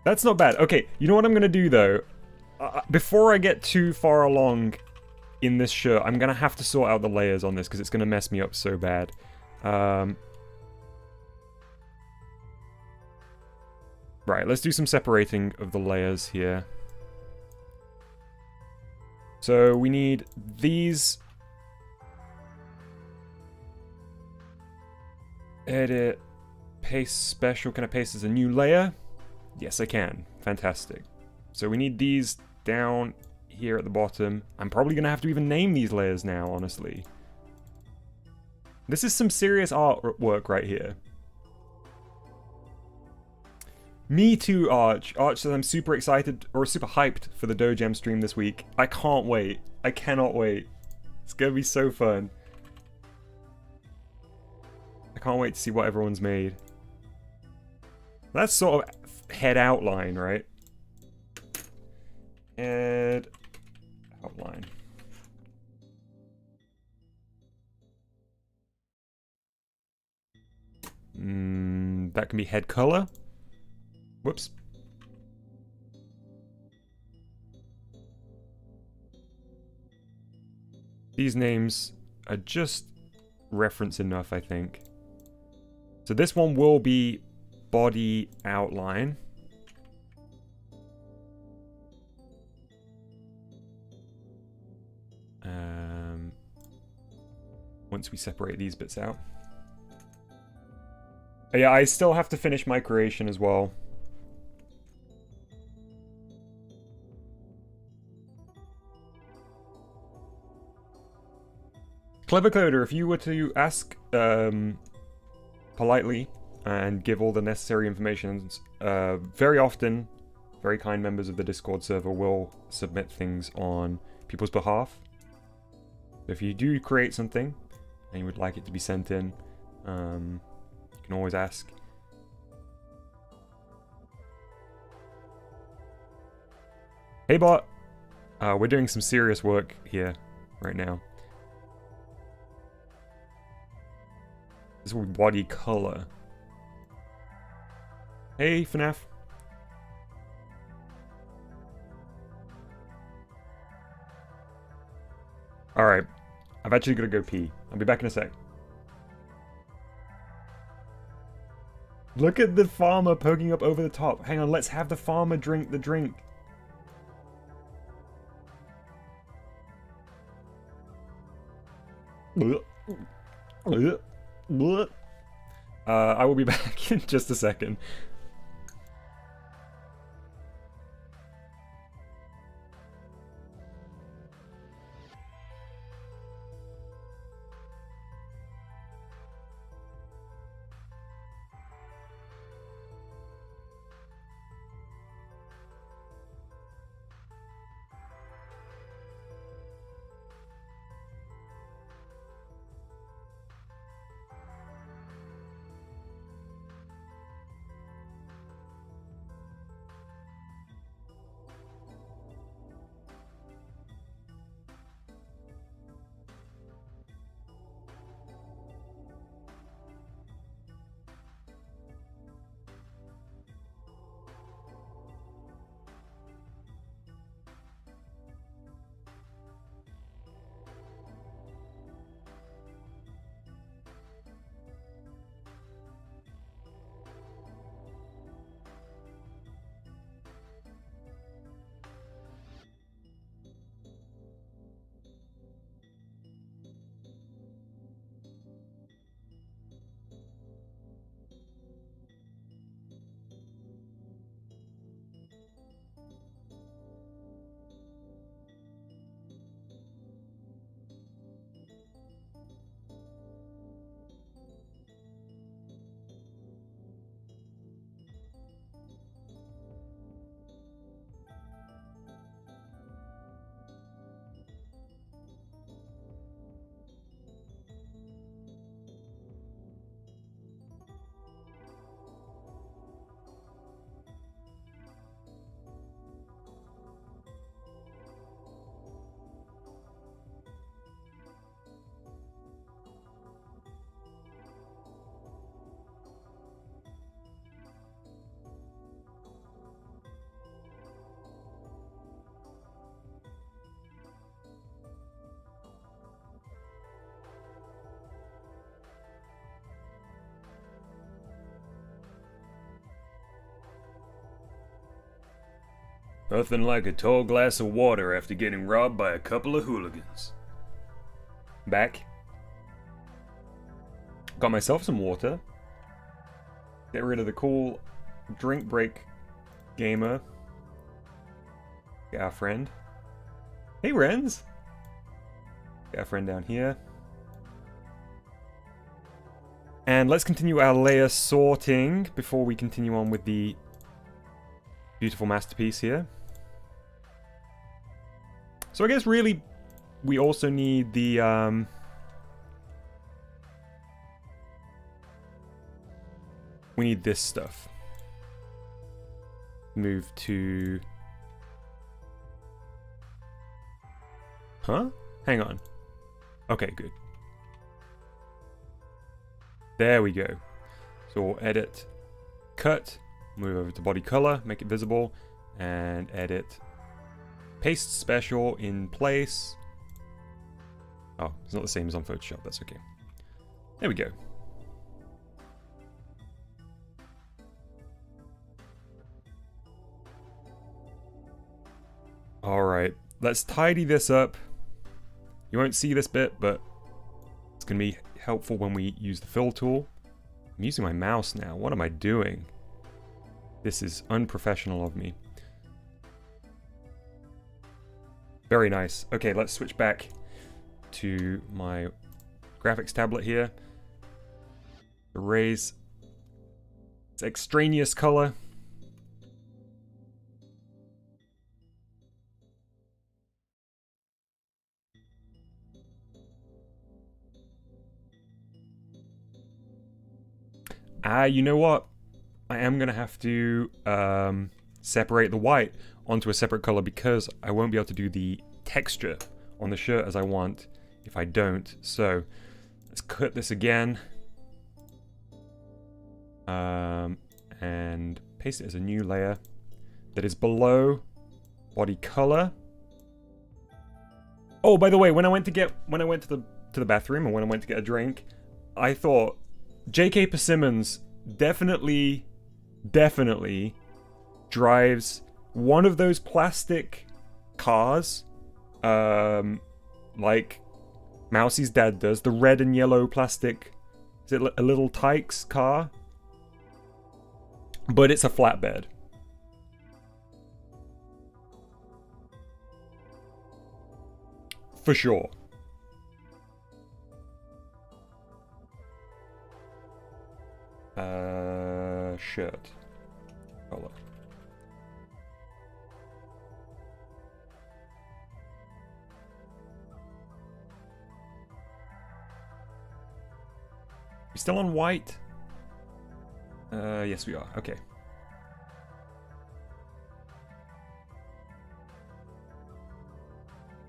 That's not bad. Okay, you know what I'm gonna do though? Before I get too far along in this shirt, I'm gonna have to sort out the layers on this because it's gonna mess me up so bad. Right, let's do some separating of the layers here. So we need these. Edit. Paste special. Can I paste as a new layer? Yes, I can. Fantastic. So we need these down here at the bottom. I'm probably going to have to even name these layers now, honestly. This is some serious artwork right here. Me too, Arch. Arch says I'm super excited, or super hyped for the Dojam stream this week. I can't wait. I cannot wait. It's going to be so fun. I can't wait to see what everyone's made. That's sort of head outline, right? Head outline. That can be head color. Whoops. These names are just reference enough, I think. So this one will be body outline. Once we separate these bits out. Oh, yeah, I still have to finish my creation as well. Clever Coder, if you were to ask politely and give all the necessary information, very often, very kind members of the Discord server will submit things on people's behalf. If you do create something and you would like it to be sent in, you can always ask. Hey bot! We're doing some serious work here right now. This will be body color. Hey, FNAF. Alright. I've actually got to go pee. I'll be back in a sec. Look at the farmer poking up over the top. Hang on, let's have the farmer drink the drink. I will be back in just a second. Nothing like a tall glass of water after getting robbed by a couple of hooligans. Back. Got myself some water. Get rid of the cool drink break gamer. Get our friend. Hey, Renz! Get our friend down here. And let's continue our layer sorting before we continue on with the beautiful masterpiece here. So I guess really we also need the we need this stuff. Move to... Huh? Hang on. Okay, good. There we go. So we'll edit, cut, move over to body color, make it visible, and edit, paste special in place. Oh, it's not the same as on Photoshop, that's okay. There we go. Alright, let's tidy this up. You won't see this bit, but it's going to be helpful when we use the fill tool. I'm using my mouse now. What am I doing? This is unprofessional of me. Very nice. Okay, let's switch back to my graphics tablet here. Erase its extraneous color. You know what? I am going to have to separate the white onto a separate color because I won't be able to do the texture on the shirt as I want if I don't. So let's cut this again and paste it as a new layer that is below body color. Oh, by the way, when I went to the bathroom and when I went to get a drink, I thought J.K. Persimmons definitely drives one of those plastic cars, like Mousie's dad does, the red and yellow plastic, is it a little Tykes car? But it's a flatbed. For sure. Shirt. Color. We still on white? Yes we are. Okay.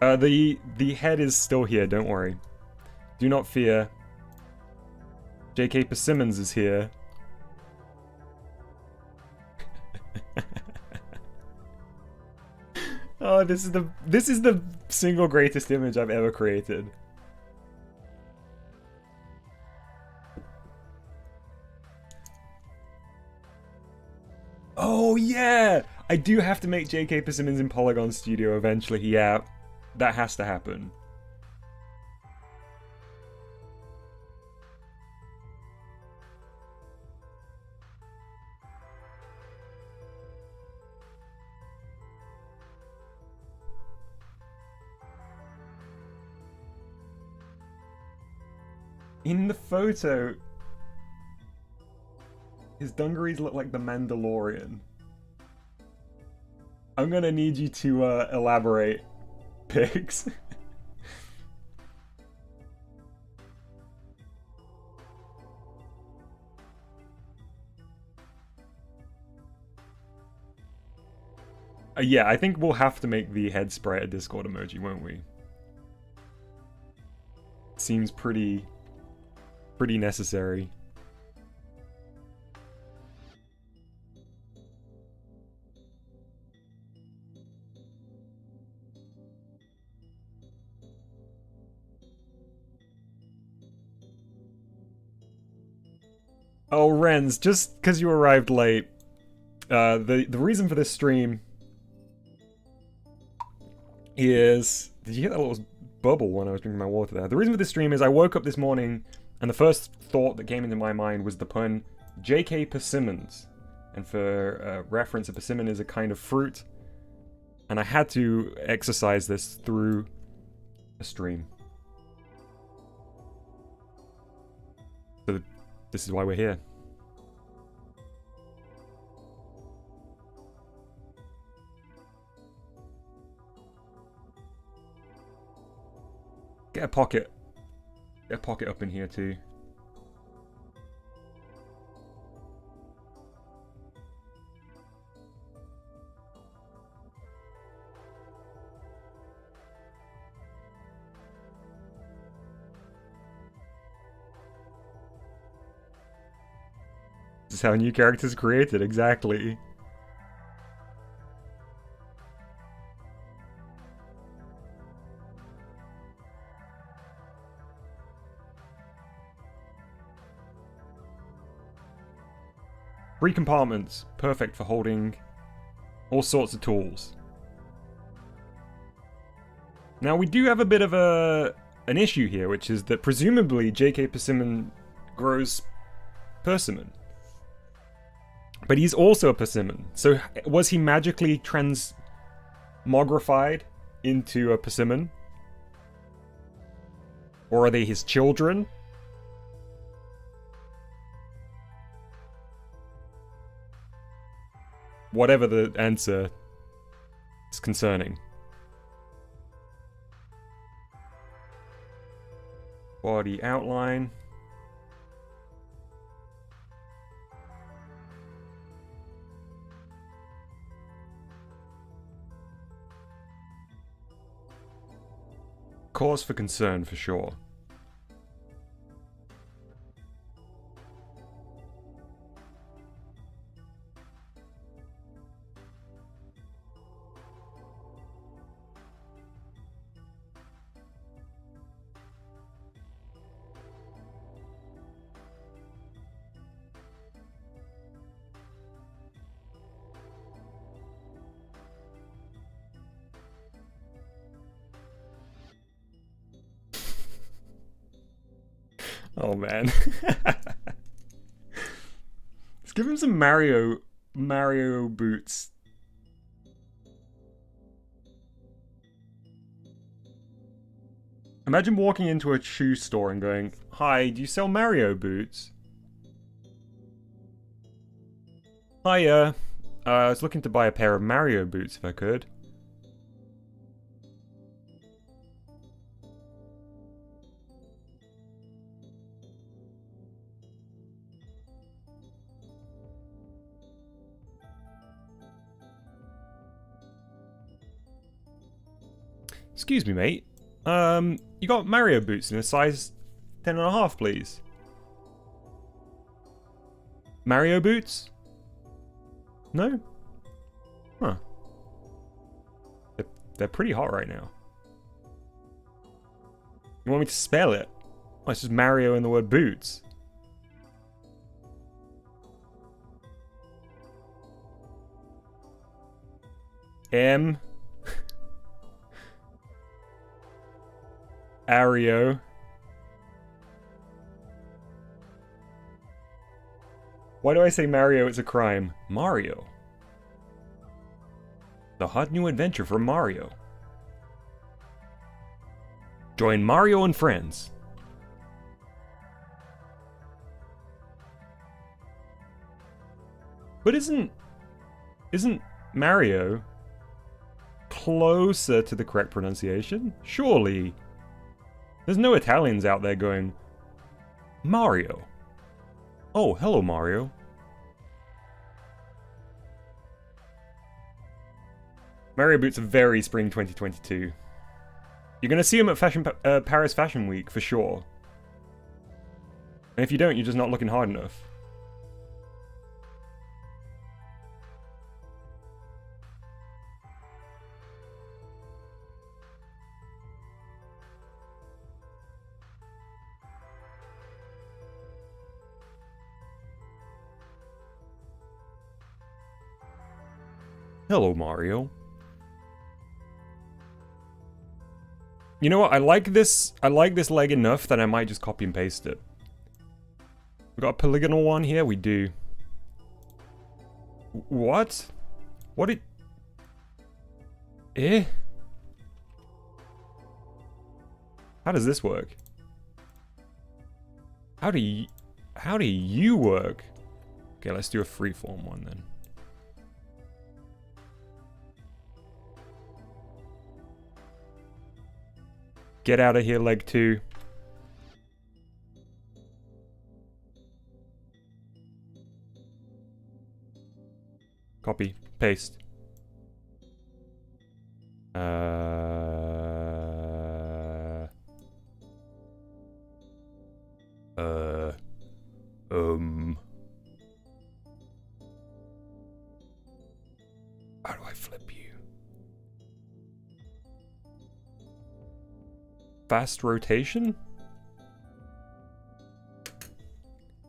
The head is still here, don't worry. Do not fear. J.K. Persimmons is here. Oh, this is the single greatest image I've ever created. Oh yeah! I do have to make J.K. Persimmons in Polygon Studio eventually. Yeah, that has to happen. In the photo, his dungarees look like the Mandalorian. I'm gonna need you to elaborate, Pigs. Yeah, I think we'll have to make the head sprite a Discord emoji, won't we? Seems pretty necessary. Oh, Renz, just because you arrived late, the reason for this stream is... Did you hear that little bubble when I was drinking my water there? The reason for this stream is I woke up this morning and the first thought that came into my mind was the pun J.K. Persimmons. And for reference, a persimmon is a kind of fruit. And I had to exercise this through a stream. So this is why we're here. Get a pocket up in here too. This is how new characters created, exactly. Three compartments, perfect for holding all sorts of tools. Now we do have a bit of an issue here, which is that presumably J.K. Persimmon grows persimmon. But he's also a persimmon. So was he magically transmogrified into a persimmon? Or are they his children? Whatever the answer is concerning. Body outline. Cause for concern, for sure. Oh man. Let's give him some Mario boots. Imagine walking into a shoe store and going, "Hi, do you sell Mario boots?" Hiya. I was looking to buy a pair of Mario boots if I could. Excuse me, mate. You got Mario boots in a size 10.5, please. Mario boots? No? Huh. They're pretty hot right now. You want me to spell it? Oh, it's just Mario in the word boots. M. Ario. Why do I say Mario is a crime? Mario. The hot new adventure from Mario. Join Mario and friends. But isn't Mario closer to the correct pronunciation? Surely. There's no Italians out there going, Mario. Oh, hello, Mario. Mario boots are very spring 2022. You're going to see them at Paris Fashion Week, for sure. And if you don't, you're just not looking hard enough. Hello, Mario. You know what? I like this leg enough that I might just copy and paste it. We got a polygonal one here? We do. What? What it... Eh? How does this work? How do you work? Okay, let's do a freeform one then. Get out of here, leg 2. Copy, paste. How do I flip you? Fast rotation?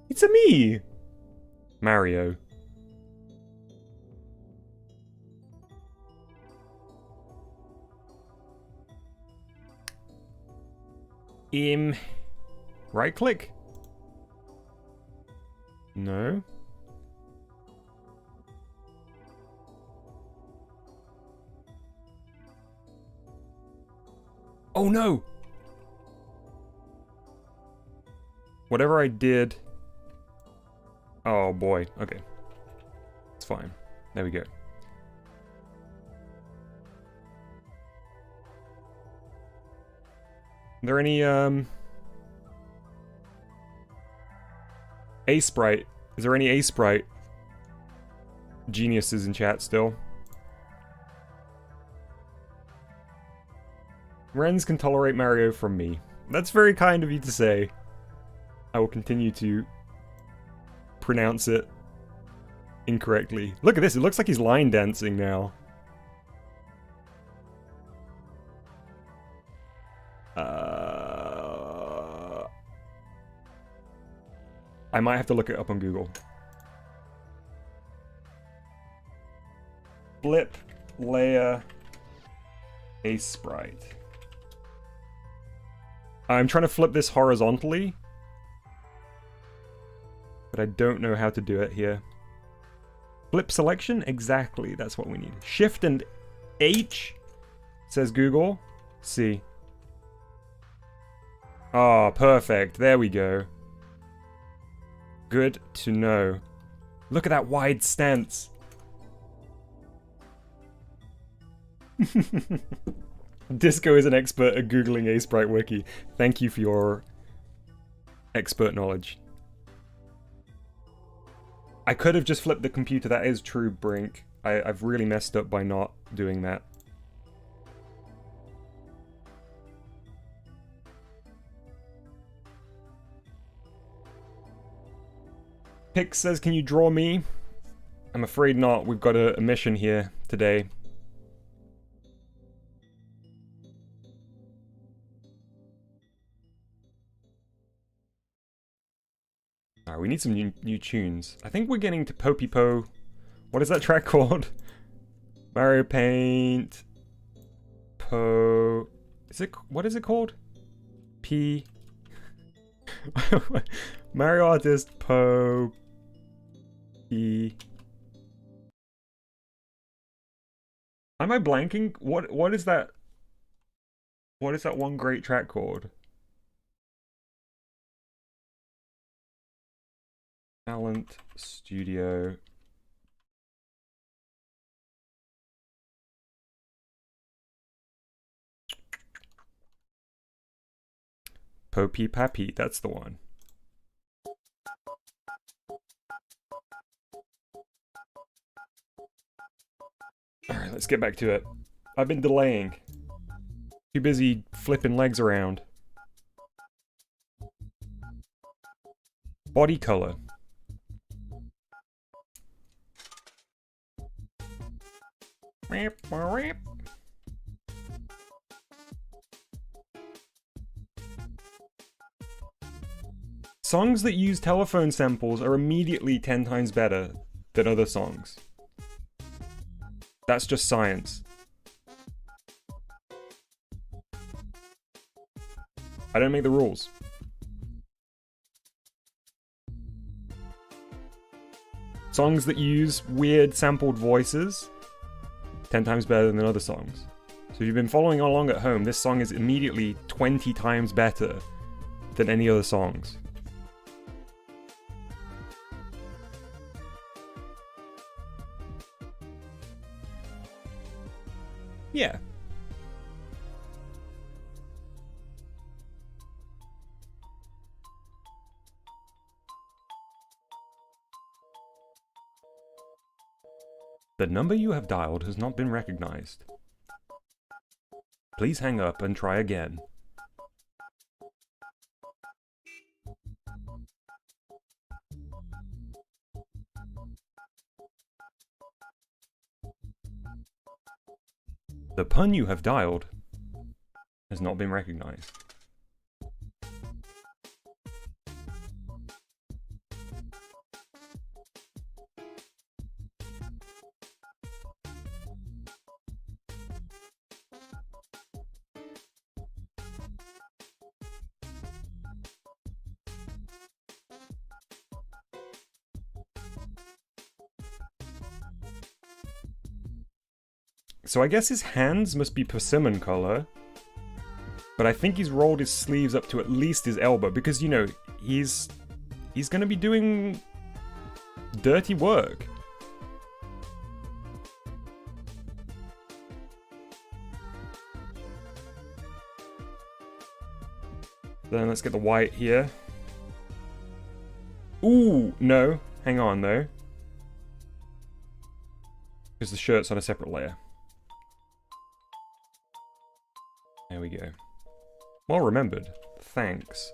It's a me! Mario. Right click? No. Oh no! Whatever I did... Oh boy, okay. It's fine. There we go. Are there any, Aseprite? Is there any Aseprite geniuses in chat still? Wrens can tolerate Mario from me. That's very kind of you to say. I will continue to pronounce it incorrectly. Look at this, it looks like he's line dancing now. I might have to look it up on Google. Flip layer Aseprite. I'm trying to flip this horizontally, but I don't know how to do it here. Flip selection? Exactly, that's what we need. Shift and H, says Google. C. Oh, perfect. There we go. Good to know. Look at that wide stance. Disco is an expert at Googling Aseprite Wiki. Thank you for your expert knowledge. I could have just flipped the computer, that is true, Brink. I've really messed up by not doing that. Pix says, can you draw me? I'm afraid not. We've got a mission here today. Alright, we need some new tunes. I think we're getting to Popey Po. What is that track called? Mario Paint. Po. Is it? What is it called? P. Mario Artist Po. P. Am I blanking? What is that? What is that one great track called? Talent Studio. Popey Pappy, that's the one. Alright, let's get back to it. I've been delaying. Too busy flipping legs around. Body color. Songs that use telephone samples are immediately 10 times better than other songs. That's just science. I don't make the rules. Songs that use weird sampled voices, 10 times better than other songs. So if you've been following along at home, this song is immediately 20 times better than any other songs. Yeah. The number you have dialed has not been recognized. Please hang up and try again. The pun you have dialed has not been recognized. So I guess his hands must be persimmon color, but I think he's rolled his sleeves up to at least his elbow because, you know, he's gonna be doing dirty work. Then let's get the white here. Ooh, no, hang on though, because the shirt's on a separate layer. There we go. Well remembered. Thanks.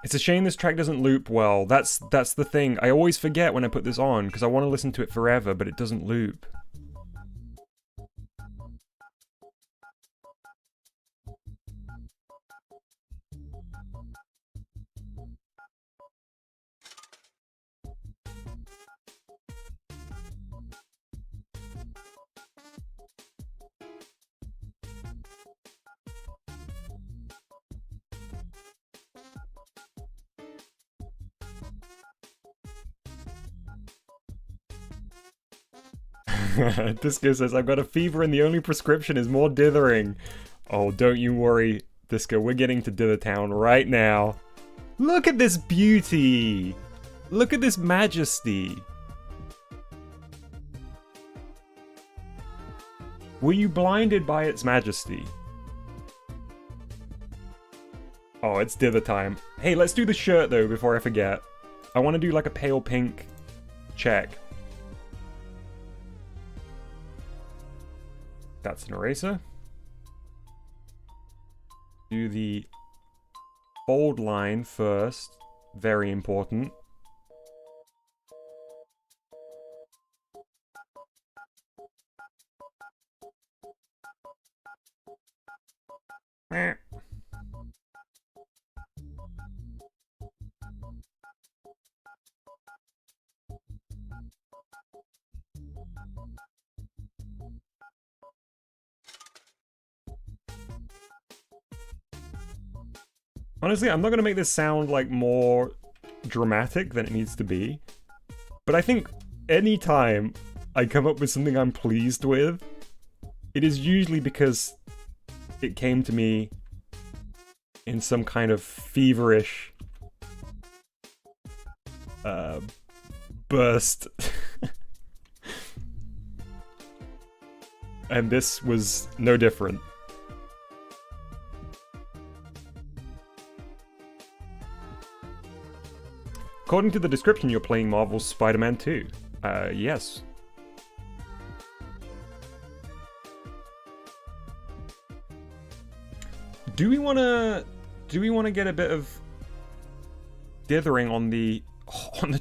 It's a shame this track doesn't loop well. That's the thing. I always forget when I put this on, because I want to listen to it forever, but it doesn't loop. Disco says, I've got a fever and the only prescription is more dithering. Oh, don't you worry, Disco, we're getting to Dither Town right now. Look at this beauty! Look at this majesty! Were you blinded by its majesty? Oh, it's Dither time. Hey, let's do the shirt though before I forget. I want to do like a pale pink check. That's an eraser. Do the bold line first. Very important. Honestly, I'm not going to make this sound like more dramatic than it needs to be, but I think anytime I come up with something I'm pleased with, it is usually because it came to me in some kind of feverish burst. And this was no different. According to the description, you're playing Marvel's Spider-Man 2. Yes. Do we wanna get a bit of dithering on the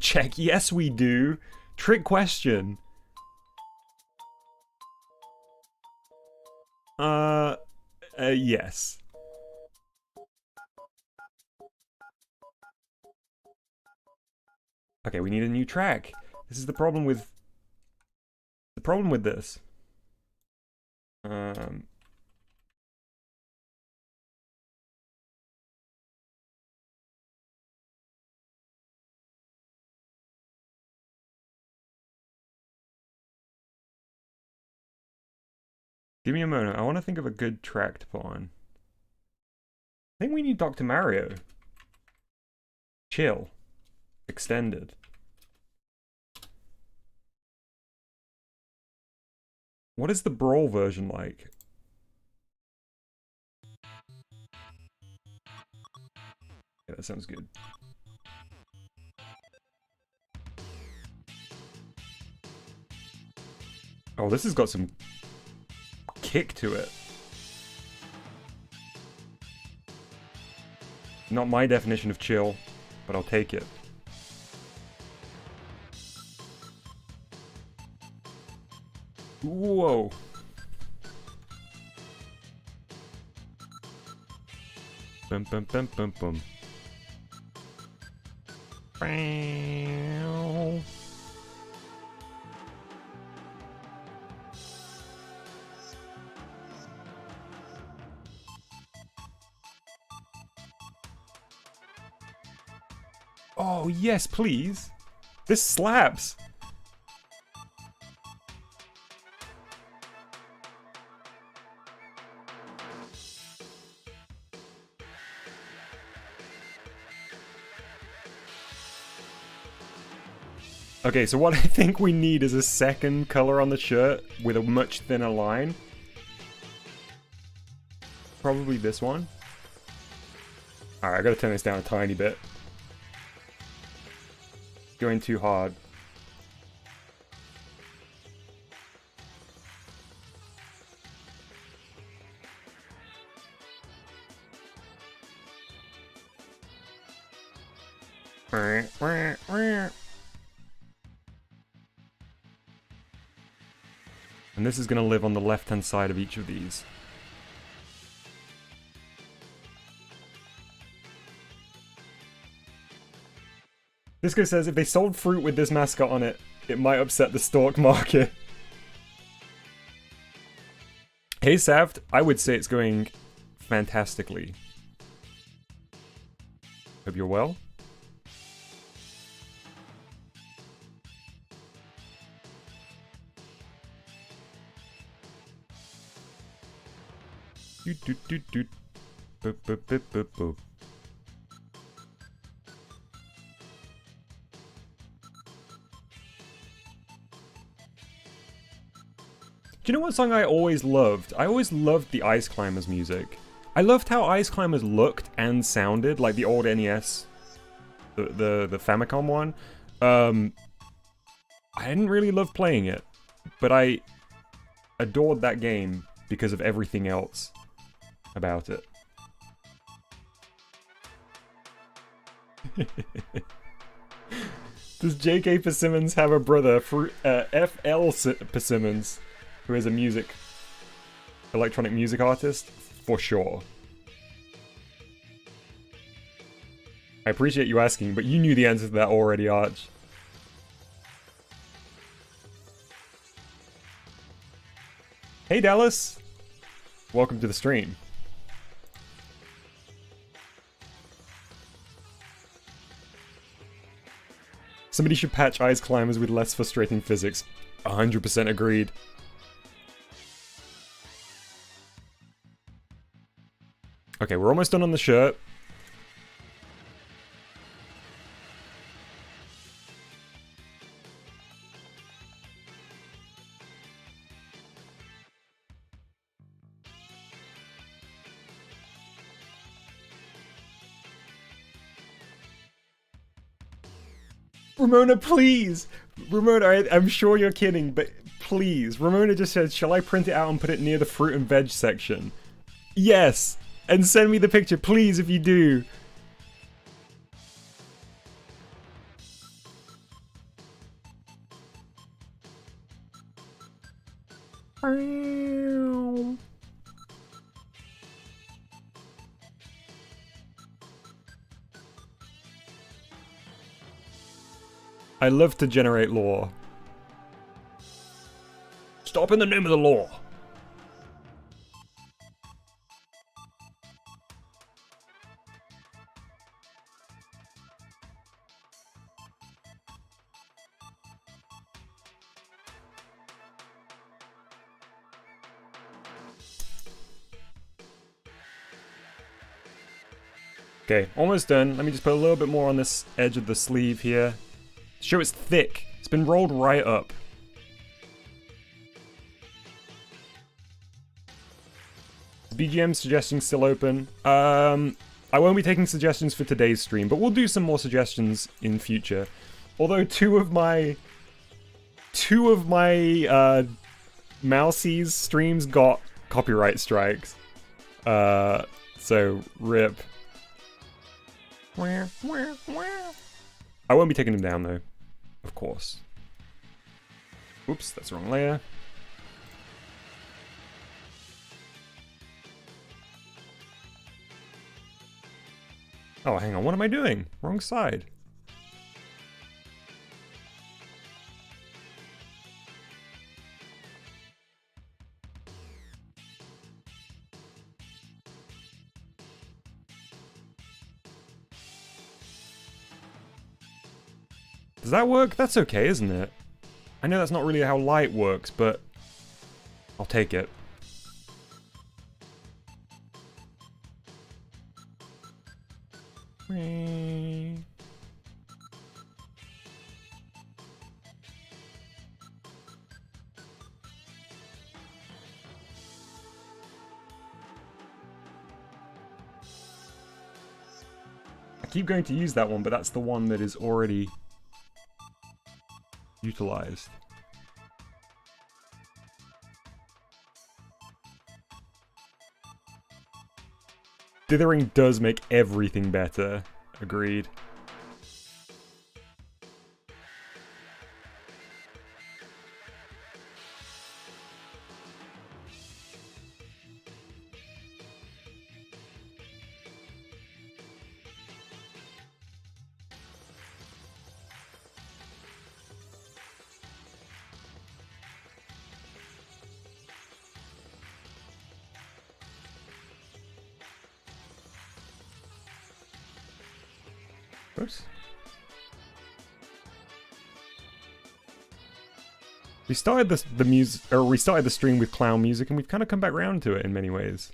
check? Yes, we do. Trick question. Yes. Okay, we need a new track. This is the problem with problem with this. Give me a moment. I want to think of a good track to put on. I think we need Dr. Mario. Chill. Extended. What is the Brawl version like? Yeah, that sounds good. Oh, this has got some kick to it. Not my definition of chill, but I'll take it. Whoa. Bum bum bum bum bum. Bow. Oh, yes, please. This slaps. Okay, so what I think we need is a second color on the shirt with a much thinner line. Probably this one. Alright, I gotta turn this down a tiny bit. Going too hard. And this is going to live on the left-hand side of each of these. This guy says if they sold fruit with this mascot on it, it might upset the stock market. Hey Saft, I would say it's going fantastically. Hope you're well. Do do do do. Boop boop boop boop boop. Do you know what song I always loved? I always loved the Ice Climbers music. I loved how Ice Climbers looked and sounded, like the old NES, the Famicom one. I didn't really love playing it, but I adored that game because of everything else about it. Does J.K. Persimmons have a brother, F.L. Persimmons, who is a electronic music artist? For sure. I appreciate you asking, but you knew the answer to that already, Arch. Hey Dallas! Welcome to the stream. Somebody should patch Ice Climbers with less frustrating physics. 100% agreed. Okay, we're almost done on the shirt. Ramona, please! Ramona, I'm sure you're kidding, but please. Ramona just said, shall I print it out and put it near the fruit and veg section? Yes! And send me the picture, please, if you do. I love to generate lore. Stop in the name of the law! Okay, almost done. Let me just put a little bit more on this edge of the sleeve here. Show it's thick. It's been rolled right up. BGM suggestions still open. I won't be taking suggestions for today's stream, but we'll do some more suggestions in future. Although two of my Mousie's streams got copyright strikes. So rip. I won't be taking them down though, of course. Oops, that's the wrong layer. Oh, hang on, what am I doing? Wrong side. Does that work? That's okay, isn't it? I know that's not really how light works, but I'll take it. I keep going to use that one, but that's the one that is already utilized. Dithering does make everything better. Agreed. Oops. We started we started the stream with clown music, and we've kind of come back around to it in many ways.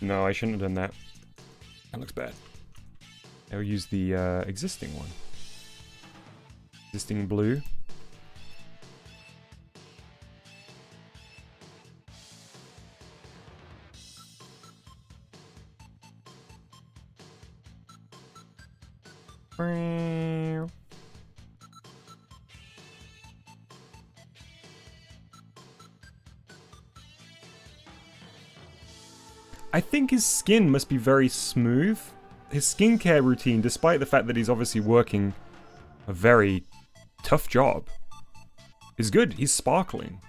No, I shouldn't have done that. That looks bad. I'll use the existing one. Existing blue. I think his skin must be very smooth. His skincare routine, despite the fact that he's obviously working a very tough job, is good. He's sparkling.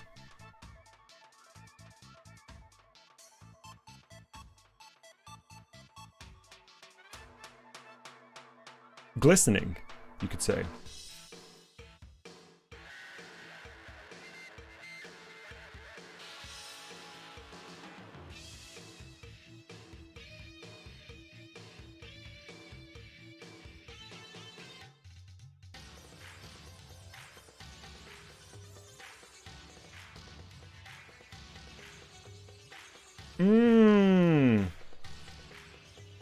Glistening, you could say.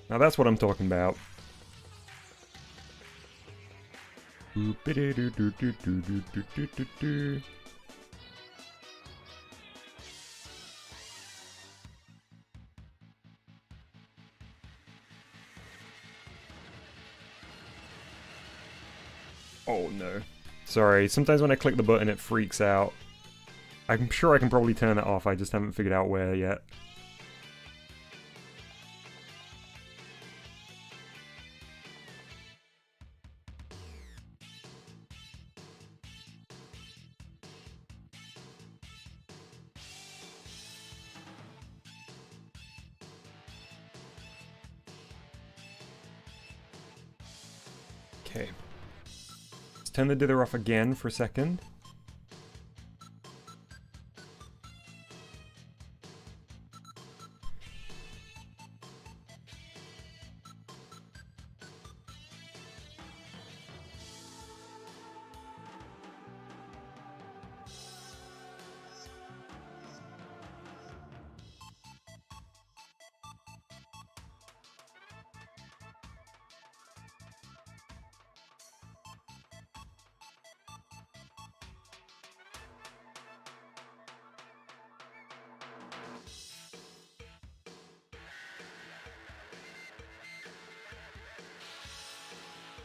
Now that's what I'm talking about. Oh no. Sorry, sometimes when I click the button it freaks out. I'm sure I can probably turn that off, I just haven't figured out where yet. Okay. Let's turn the dither off again for a second.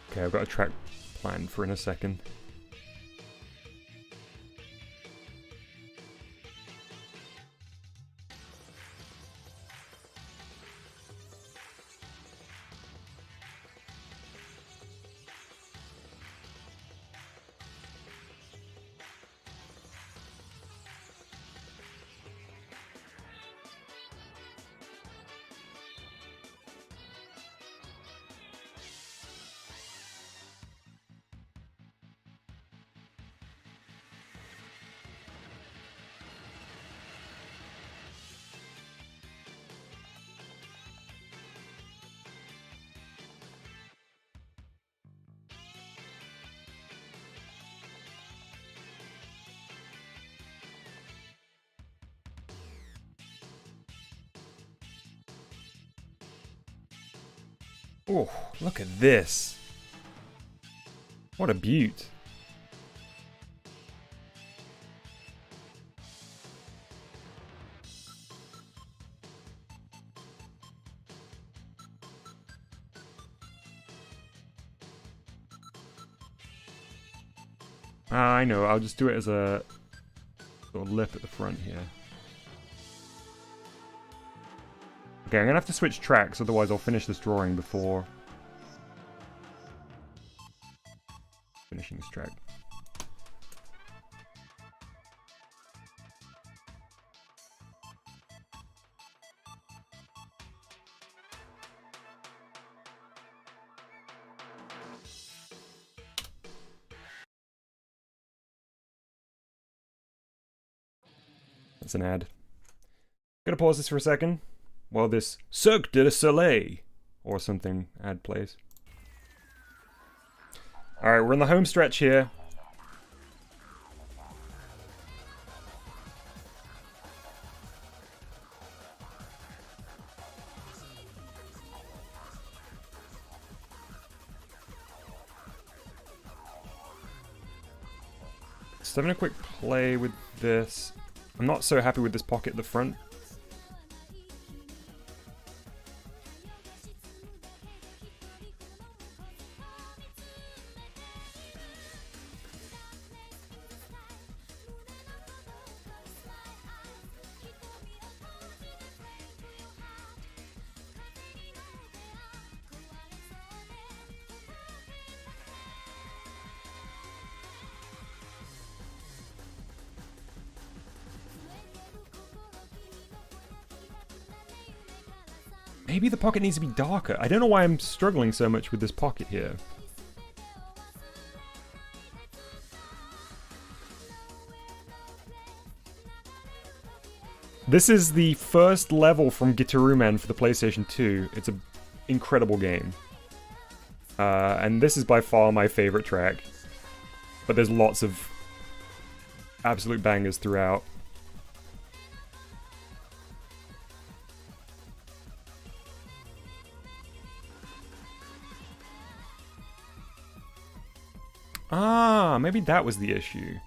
Okay, I've got a track planned for in a second. Oh, look at this. What a beaut. I know, I'll just do it as a sort of lip at the front here. Okay, I'm gonna have to switch tracks, otherwise I'll finish this drawing before finishing this track. That's an ad. Gonna pause this for a second while this Cirque du Soleil or something ad plays. Alright, we're in the home stretch here. Just having a quick play with this. I'm not so happy with this pocket at the front. Maybe the pocket needs to be darker. I don't know why I'm struggling so much with this pocket here. This is the first level from Gitaruman for the PlayStation 2. It's an incredible game. And this is by far my favorite track. But there's lots of absolute bangers throughout. Ah, maybe that was the issue.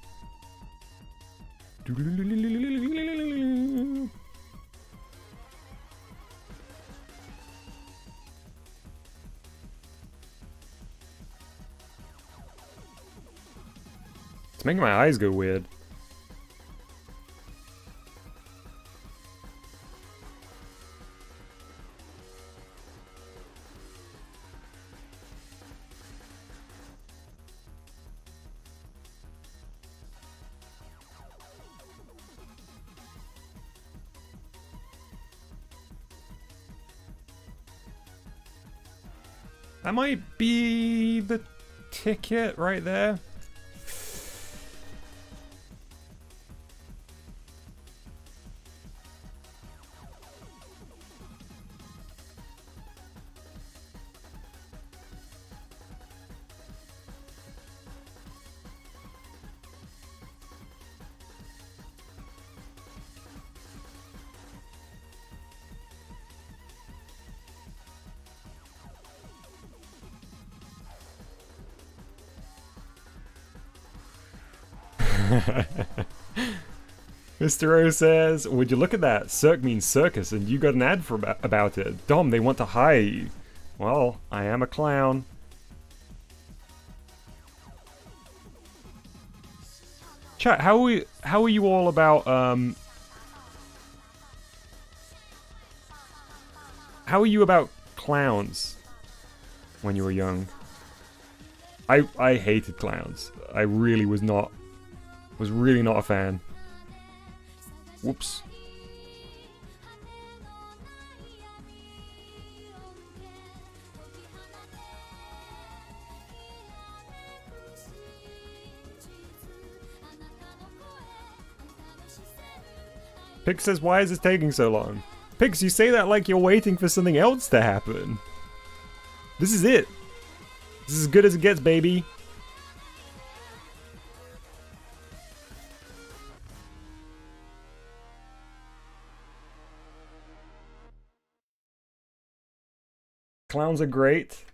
It's making my eyes go weird. That might be the ticket right there. Mr. O says, would you look at that? Circ means circus, and you got an ad for about it. Dom, they want to hire you. Well, I am a clown. Chat, how are you all about, how are you about clowns when you were young? I hated clowns. I really was really not a fan. Whoops. Pix says, why is this taking so long? Pix, you say that like you're waiting for something else to happen. This is it. This is as good as it gets, baby. Clowns are great.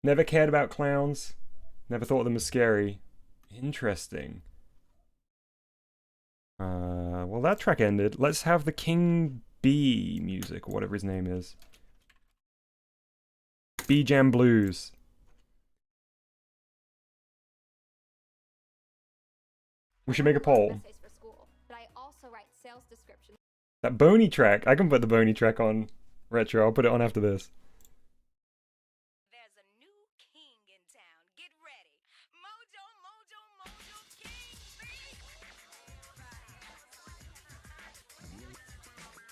Never cared about clowns. Never thought of them as scary. Interesting. Well, that track ended. Let's have the King B music, or whatever his name is. B Jam Blues. We should make a poll. That Boney track. I can put the Boney track on retro. I'll put it on after this. There's a new king in town. Get ready. Mojo, mojo, mojo king.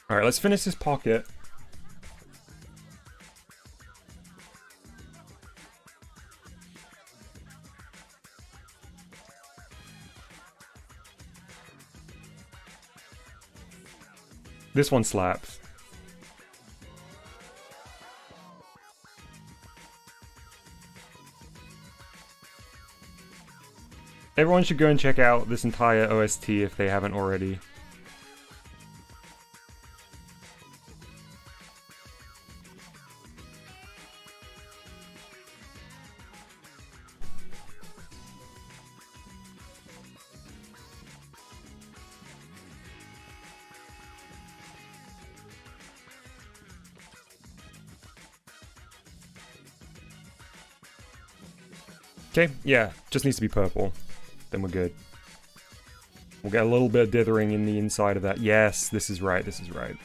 Alright, let's finish this pocket. This one slaps. Everyone should go and check out this entire OST if they haven't already. Okay, yeah, just needs to be purple. Then we're good. We'll get a little bit of dithering in the inside of that. Yes, this is right, this is right.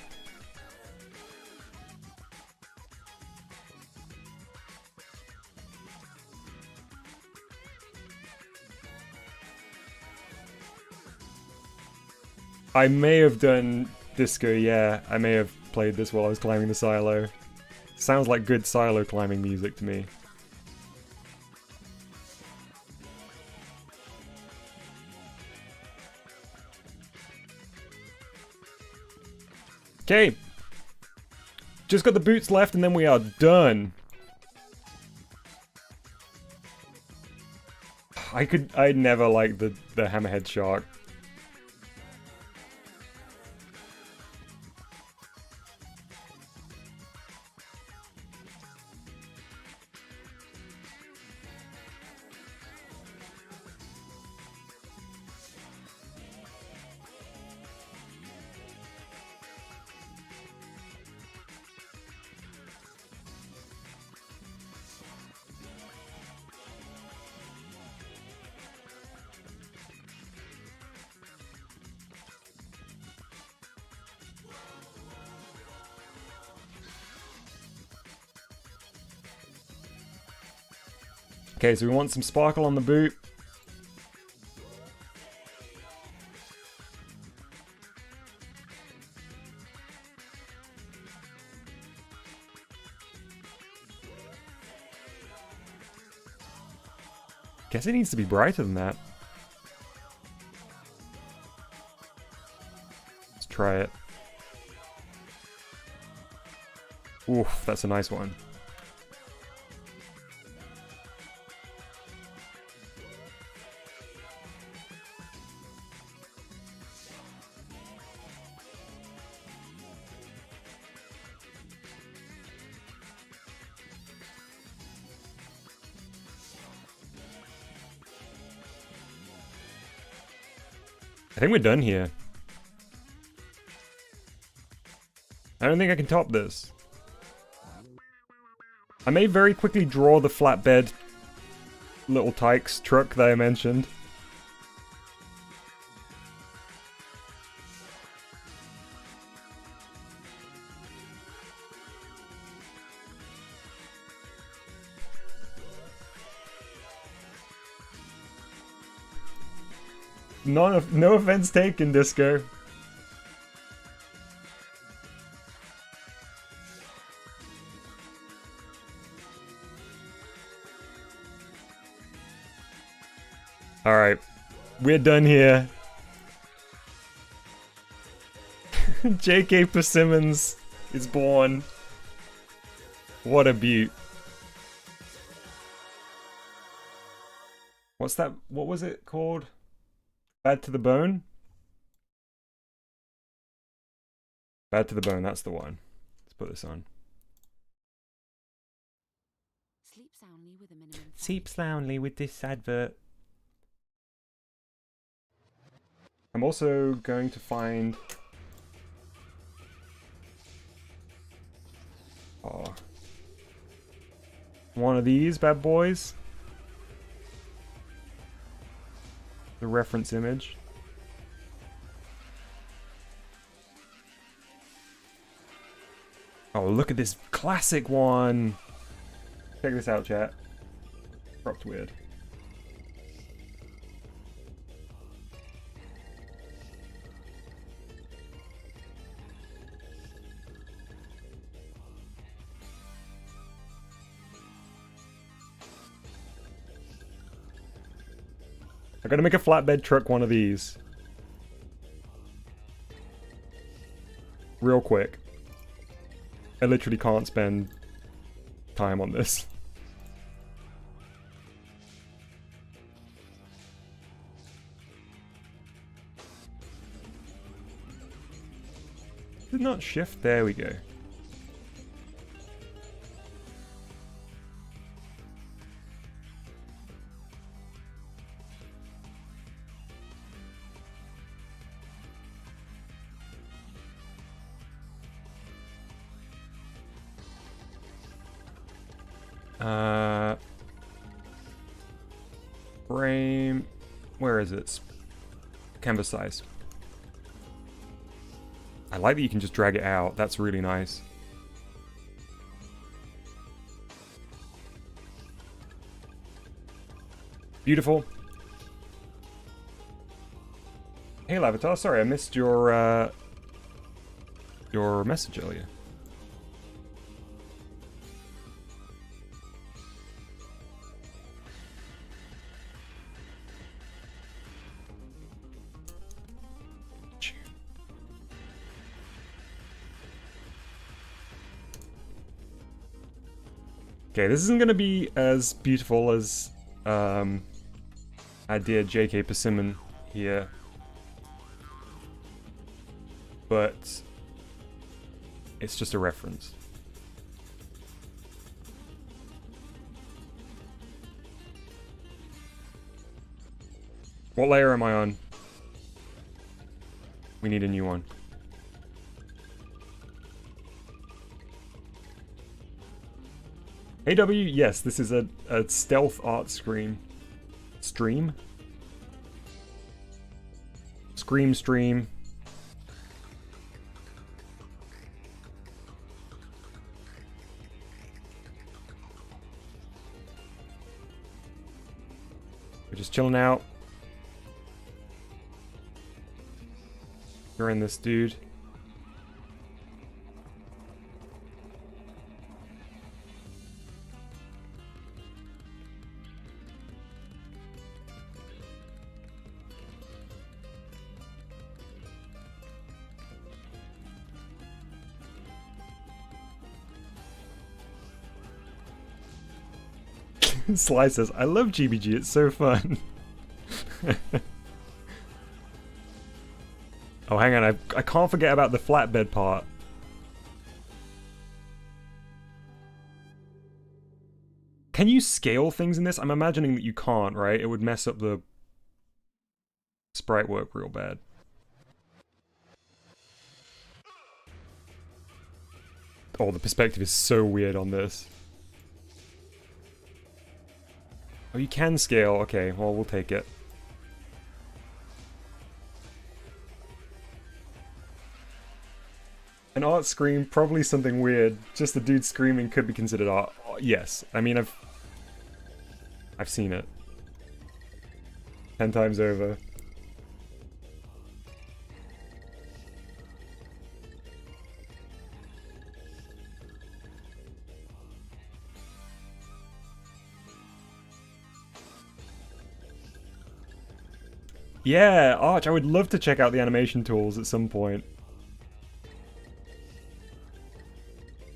I may have done disco, yeah. I may have played this while I was climbing the silo. Sounds like good silo climbing music to me. Okay. Just got the boots left and then we are done. I'd never like the hammerhead shark. Okay, so we want some sparkle on the boot. Guess it needs to be brighter than that. Let's try it. Oof, that's a nice one. I think we're done here. I don't think I can top this. I may very quickly draw the flatbed little tykes truck that I mentioned. No offense taken, Disco. Alright, we're done here. J.K. Persimmons is born. What a beaut. What's that? What was it called? Bad to the Bone? Bad to the Bone, that's the one. Let's put this on. Sleep soundly with a minimum. Sleep soundly with this advert. I'm also going to find... Oh. One of these bad boys. The reference image. Oh, look at this classic one. Check this out, chat. Cropped weird. I gotta make a flatbed truck one of these. Real quick. I literally can't spend time on this. Did not shift? There we go. Frame, where is it? Canvas size. I like that you can just drag it out. That's really nice. Beautiful. Hey Lavatar, sorry I missed your message earlier. Okay, this isn't gonna be as beautiful as our dear J.K. Persimmon here, but it's just a reference. What layer am I on? We need a new one. AW, yes, this is a stealth art stream. Stream? Scream stream. We're just chilling out. You're in this dude. Sly says, I love GBG, it's so fun. Oh, hang on, I can't forget about the flatbed part. Can you scale things in this? I'm imagining that you can't, right? It would mess up the sprite work real bad. Oh, the perspective is so weird on this. Oh, you can scale. Okay, well, we'll take it. An art scream, probably something weird. Just the dude screaming could be considered art. Yes, I mean, I've seen it 10 times over. Yeah, Arch, I would love to check out the animation tools at some point.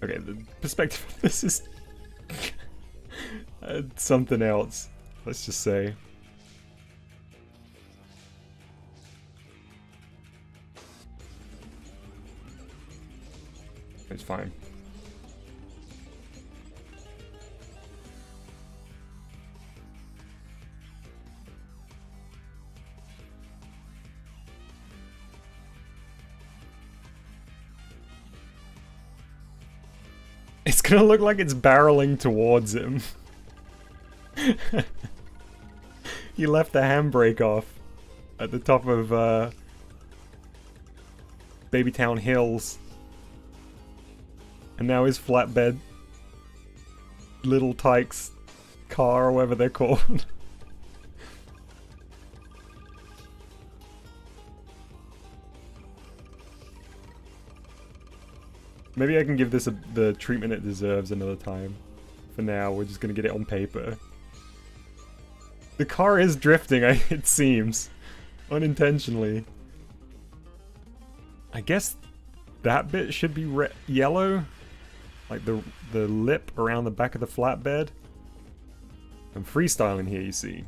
Okay, the perspective of this is something else, let's just say. It's fine. It's gonna look like it's barreling towards him. He left the handbrake off at the top of Babytown Hills. And now his flatbed little tykes car, or whatever they're called. Maybe I can give this the treatment it deserves another time. For now, we're just gonna get it on paper. The car is drifting, it seems. Unintentionally. I guess that bit should be yellow. Like the lip around the back of the flatbed. I'm freestyling here, you see.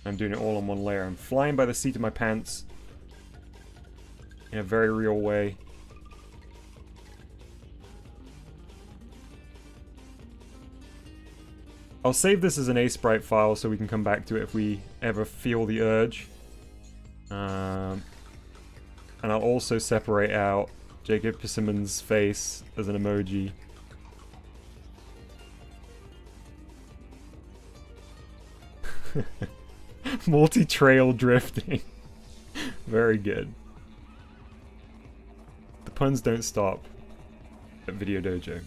I'm doing it all on one layer. I'm flying by the seat of my pants. In a very real way. I'll save this as an Aseprite file so we can come back to it if we ever feel the urge. And I'll also separate out Jacob Persimmon's face as an emoji. Multi-trail drifting. Very good. The puns don't stop at Video Dojo.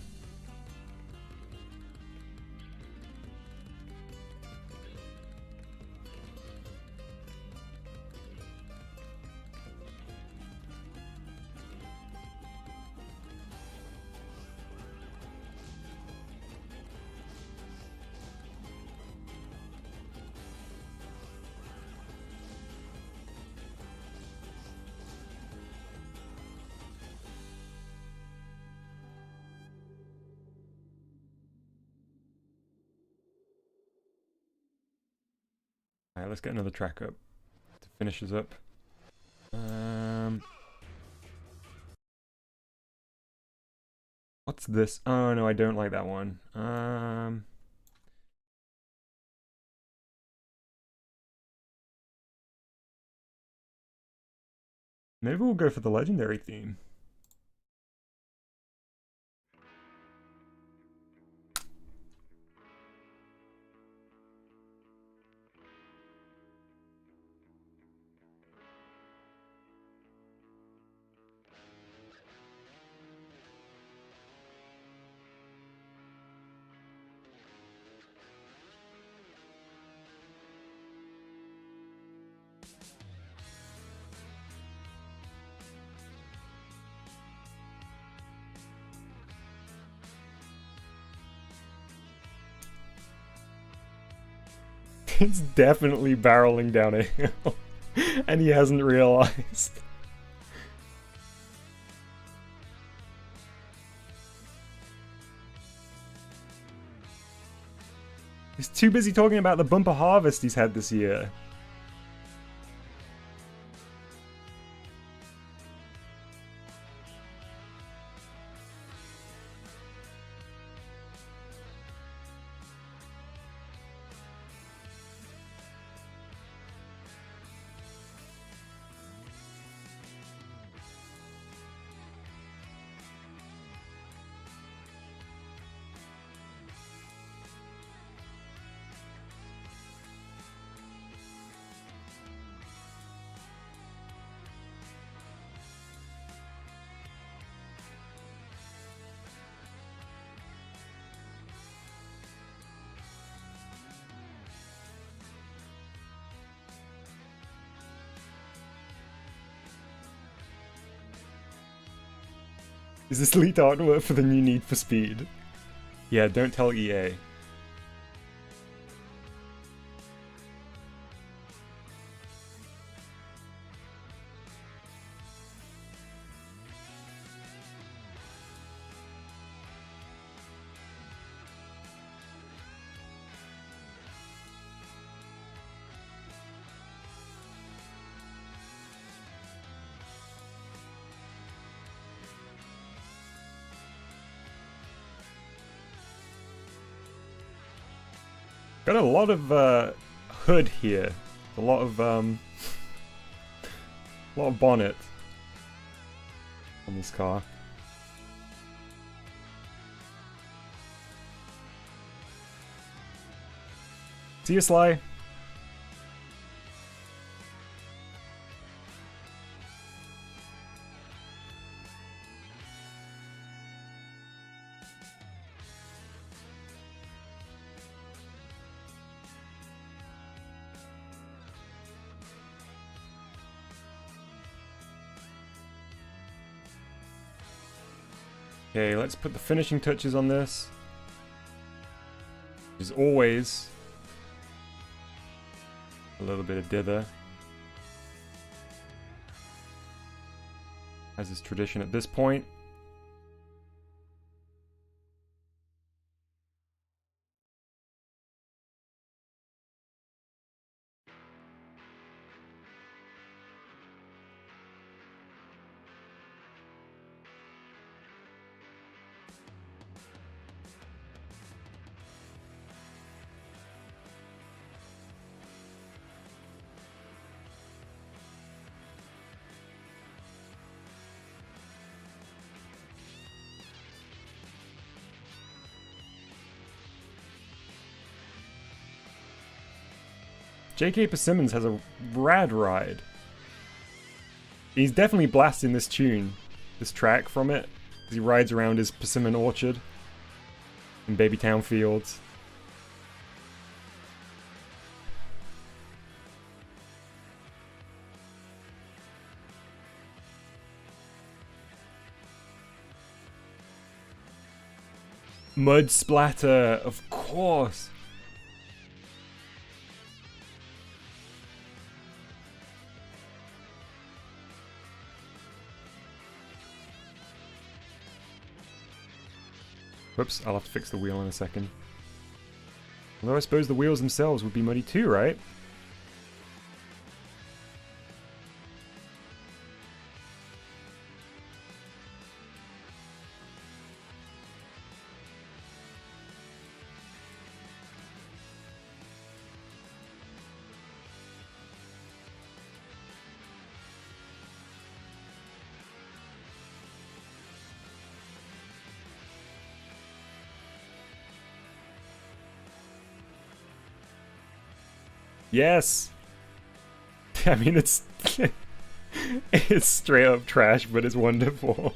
Alright, let's get another track up to finish us up. What's this? Oh no, I don't like that one. Maybe we'll go for the legendary theme. It's definitely barreling down a hill, and he hasn't realized. He's too busy talking about the bumper harvest he's had this year. Is this leaked artwork for the new Need for Speed? Yeah, don't tell EA. Got a lot of hood here, a lot of bonnet on this car. See you, Sly. Okay, let's put the finishing touches on this. As always, a little bit of dither, as is tradition at this point. J.K. Persimmons has a rad ride. He's definitely blasting this tune, this track from it, as he rides around his Persimmon orchard in Babytown Fields. Mud splatter, of course. Whoops, I'll have to fix the wheel in a second. Although I suppose the wheels themselves would be muddy too, right? Yes! I mean, it's... it's straight up trash, but it's wonderful.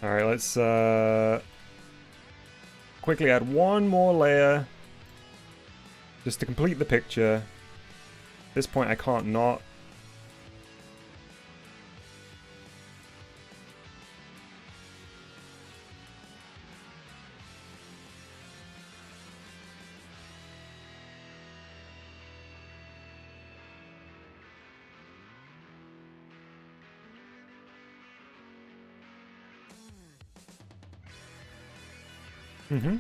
Alright, let's quickly add one more layer just to complete the picture. At this point I can't not. Mm-hmm.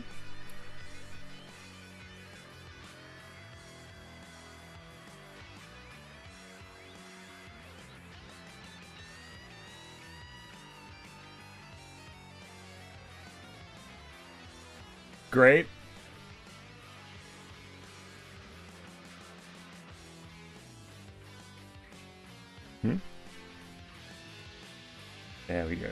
Great. There we go.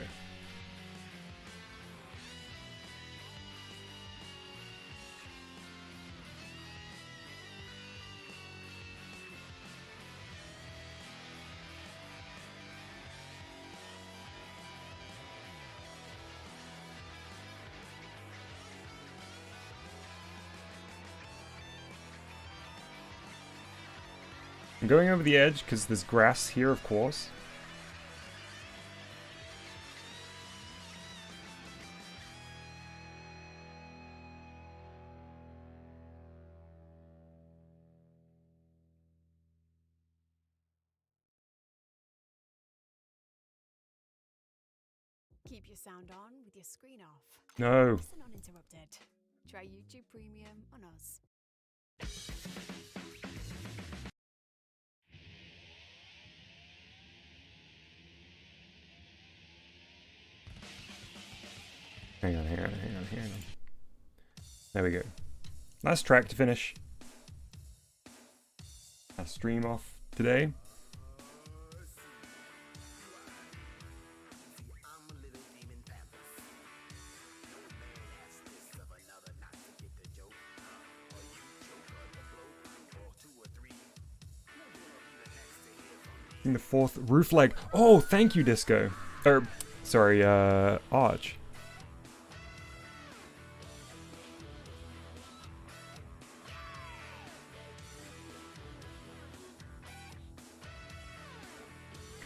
I'm going over the edge because there's grass here, of course. Keep your sound on with your screen off. No. Listen uninterrupted. Try YouTube Premium on us. Hang on. There we go. Last track to finish our stream off today. The fourth roof leg. Oh, thank you, Disco. Or, sorry, Arch.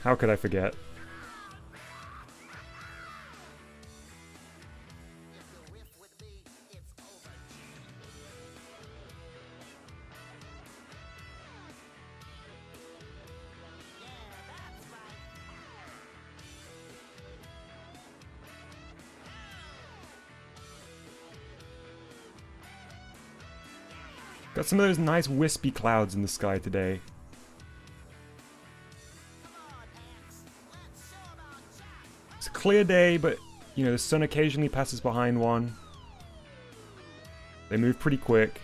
How could I forget? Got some of those nice wispy clouds in the sky today. It's a clear day, but, you know, the sun occasionally passes behind one. They move pretty quick.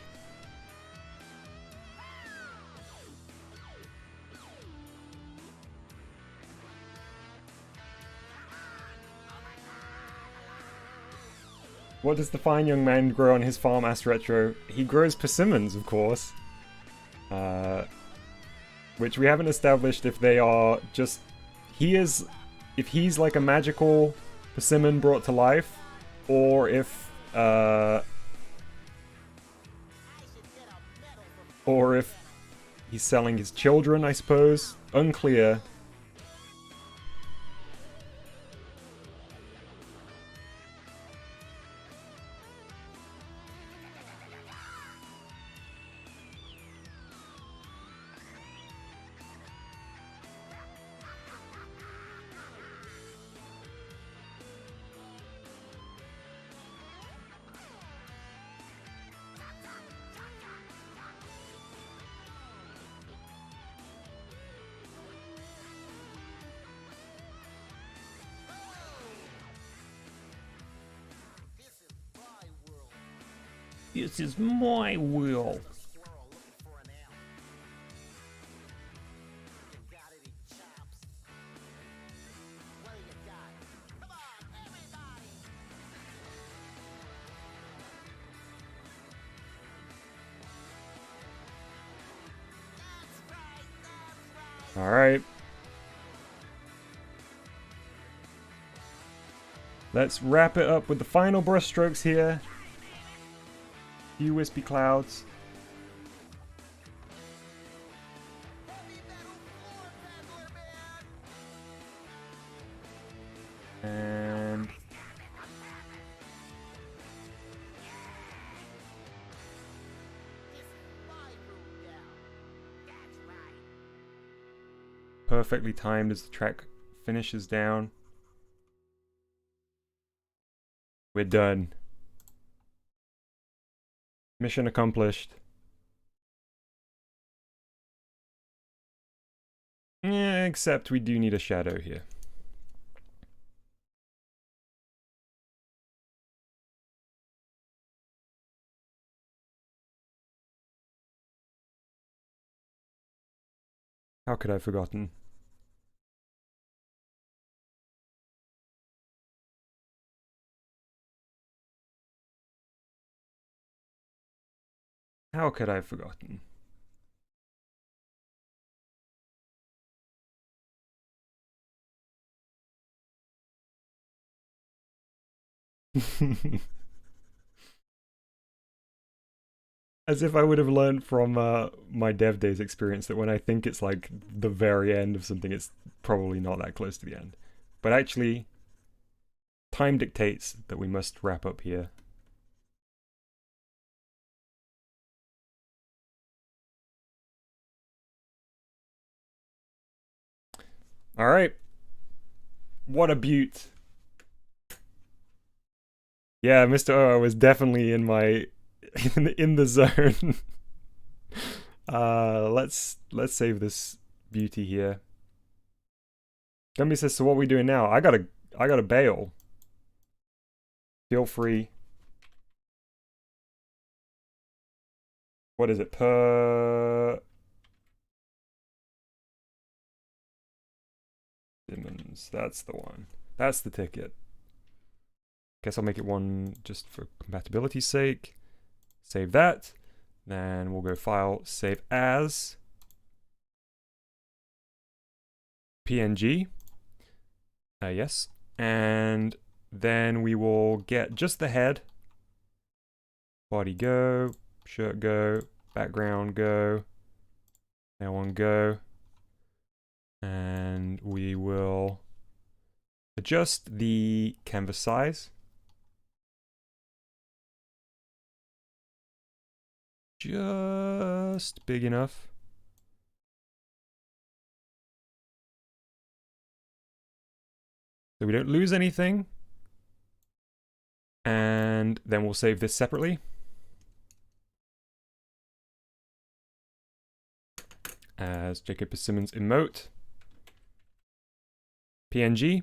What does the fine young man grow on his farm, asked Retro? He grows persimmons, of course. Which we haven't established if they are just... if he's like a magical persimmon brought to life, or if he's selling his children, I suppose. Unclear. This is my will. All right. Let's wrap it up with the final brush strokes here. Few wispy clouds. And perfectly timed as the track finishes down. We're done. Mission accomplished. Yeah, except we do need a shadow here. How could I have forgotten? How could I have forgotten? As if I would have learned from my dev days experience that when I think it's like the very end of something, it's probably not that close to the end. But actually, time dictates that we must wrap up here. Alright. What a beaut. Yeah, Mr. O was definitely in my in the zone. Let's save this beauty here. Gumby says, so what are we doing now? I gotta bail. Feel free. What is it? Persimmons. That's the one. That's the ticket. Guess I'll make it one just for compatibility's sake. Save that. Then we'll go File, Save As. PNG. Yes. And then we will get just the head. Body go. Shirt go. Background go. That one go. And we will adjust the canvas size. Just big enough. So we don't lose anything. And then we'll save this separately. As Jacob Persimmons emote. PNG.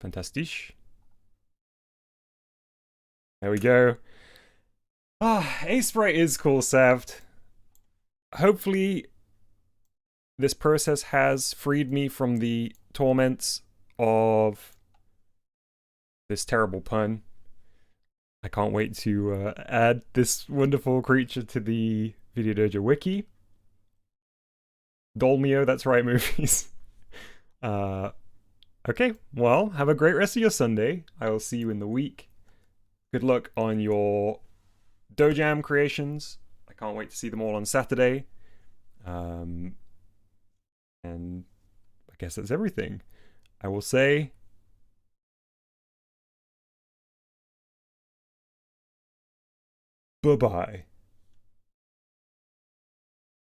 Fantastisch. There we go. Ah, Aseprite is cool, Saved. Hopefully, this process has freed me from the torments of this terrible pun. I can't wait to add this wonderful creature to the Video Dojo wiki. Dolmio, that's right, movies. Okay, well, have a great rest of your Sunday. I will see you in the week. Good luck on your Dojam creations. I can't wait to see them all on Saturday. And I guess that's everything. I will say bye-bye.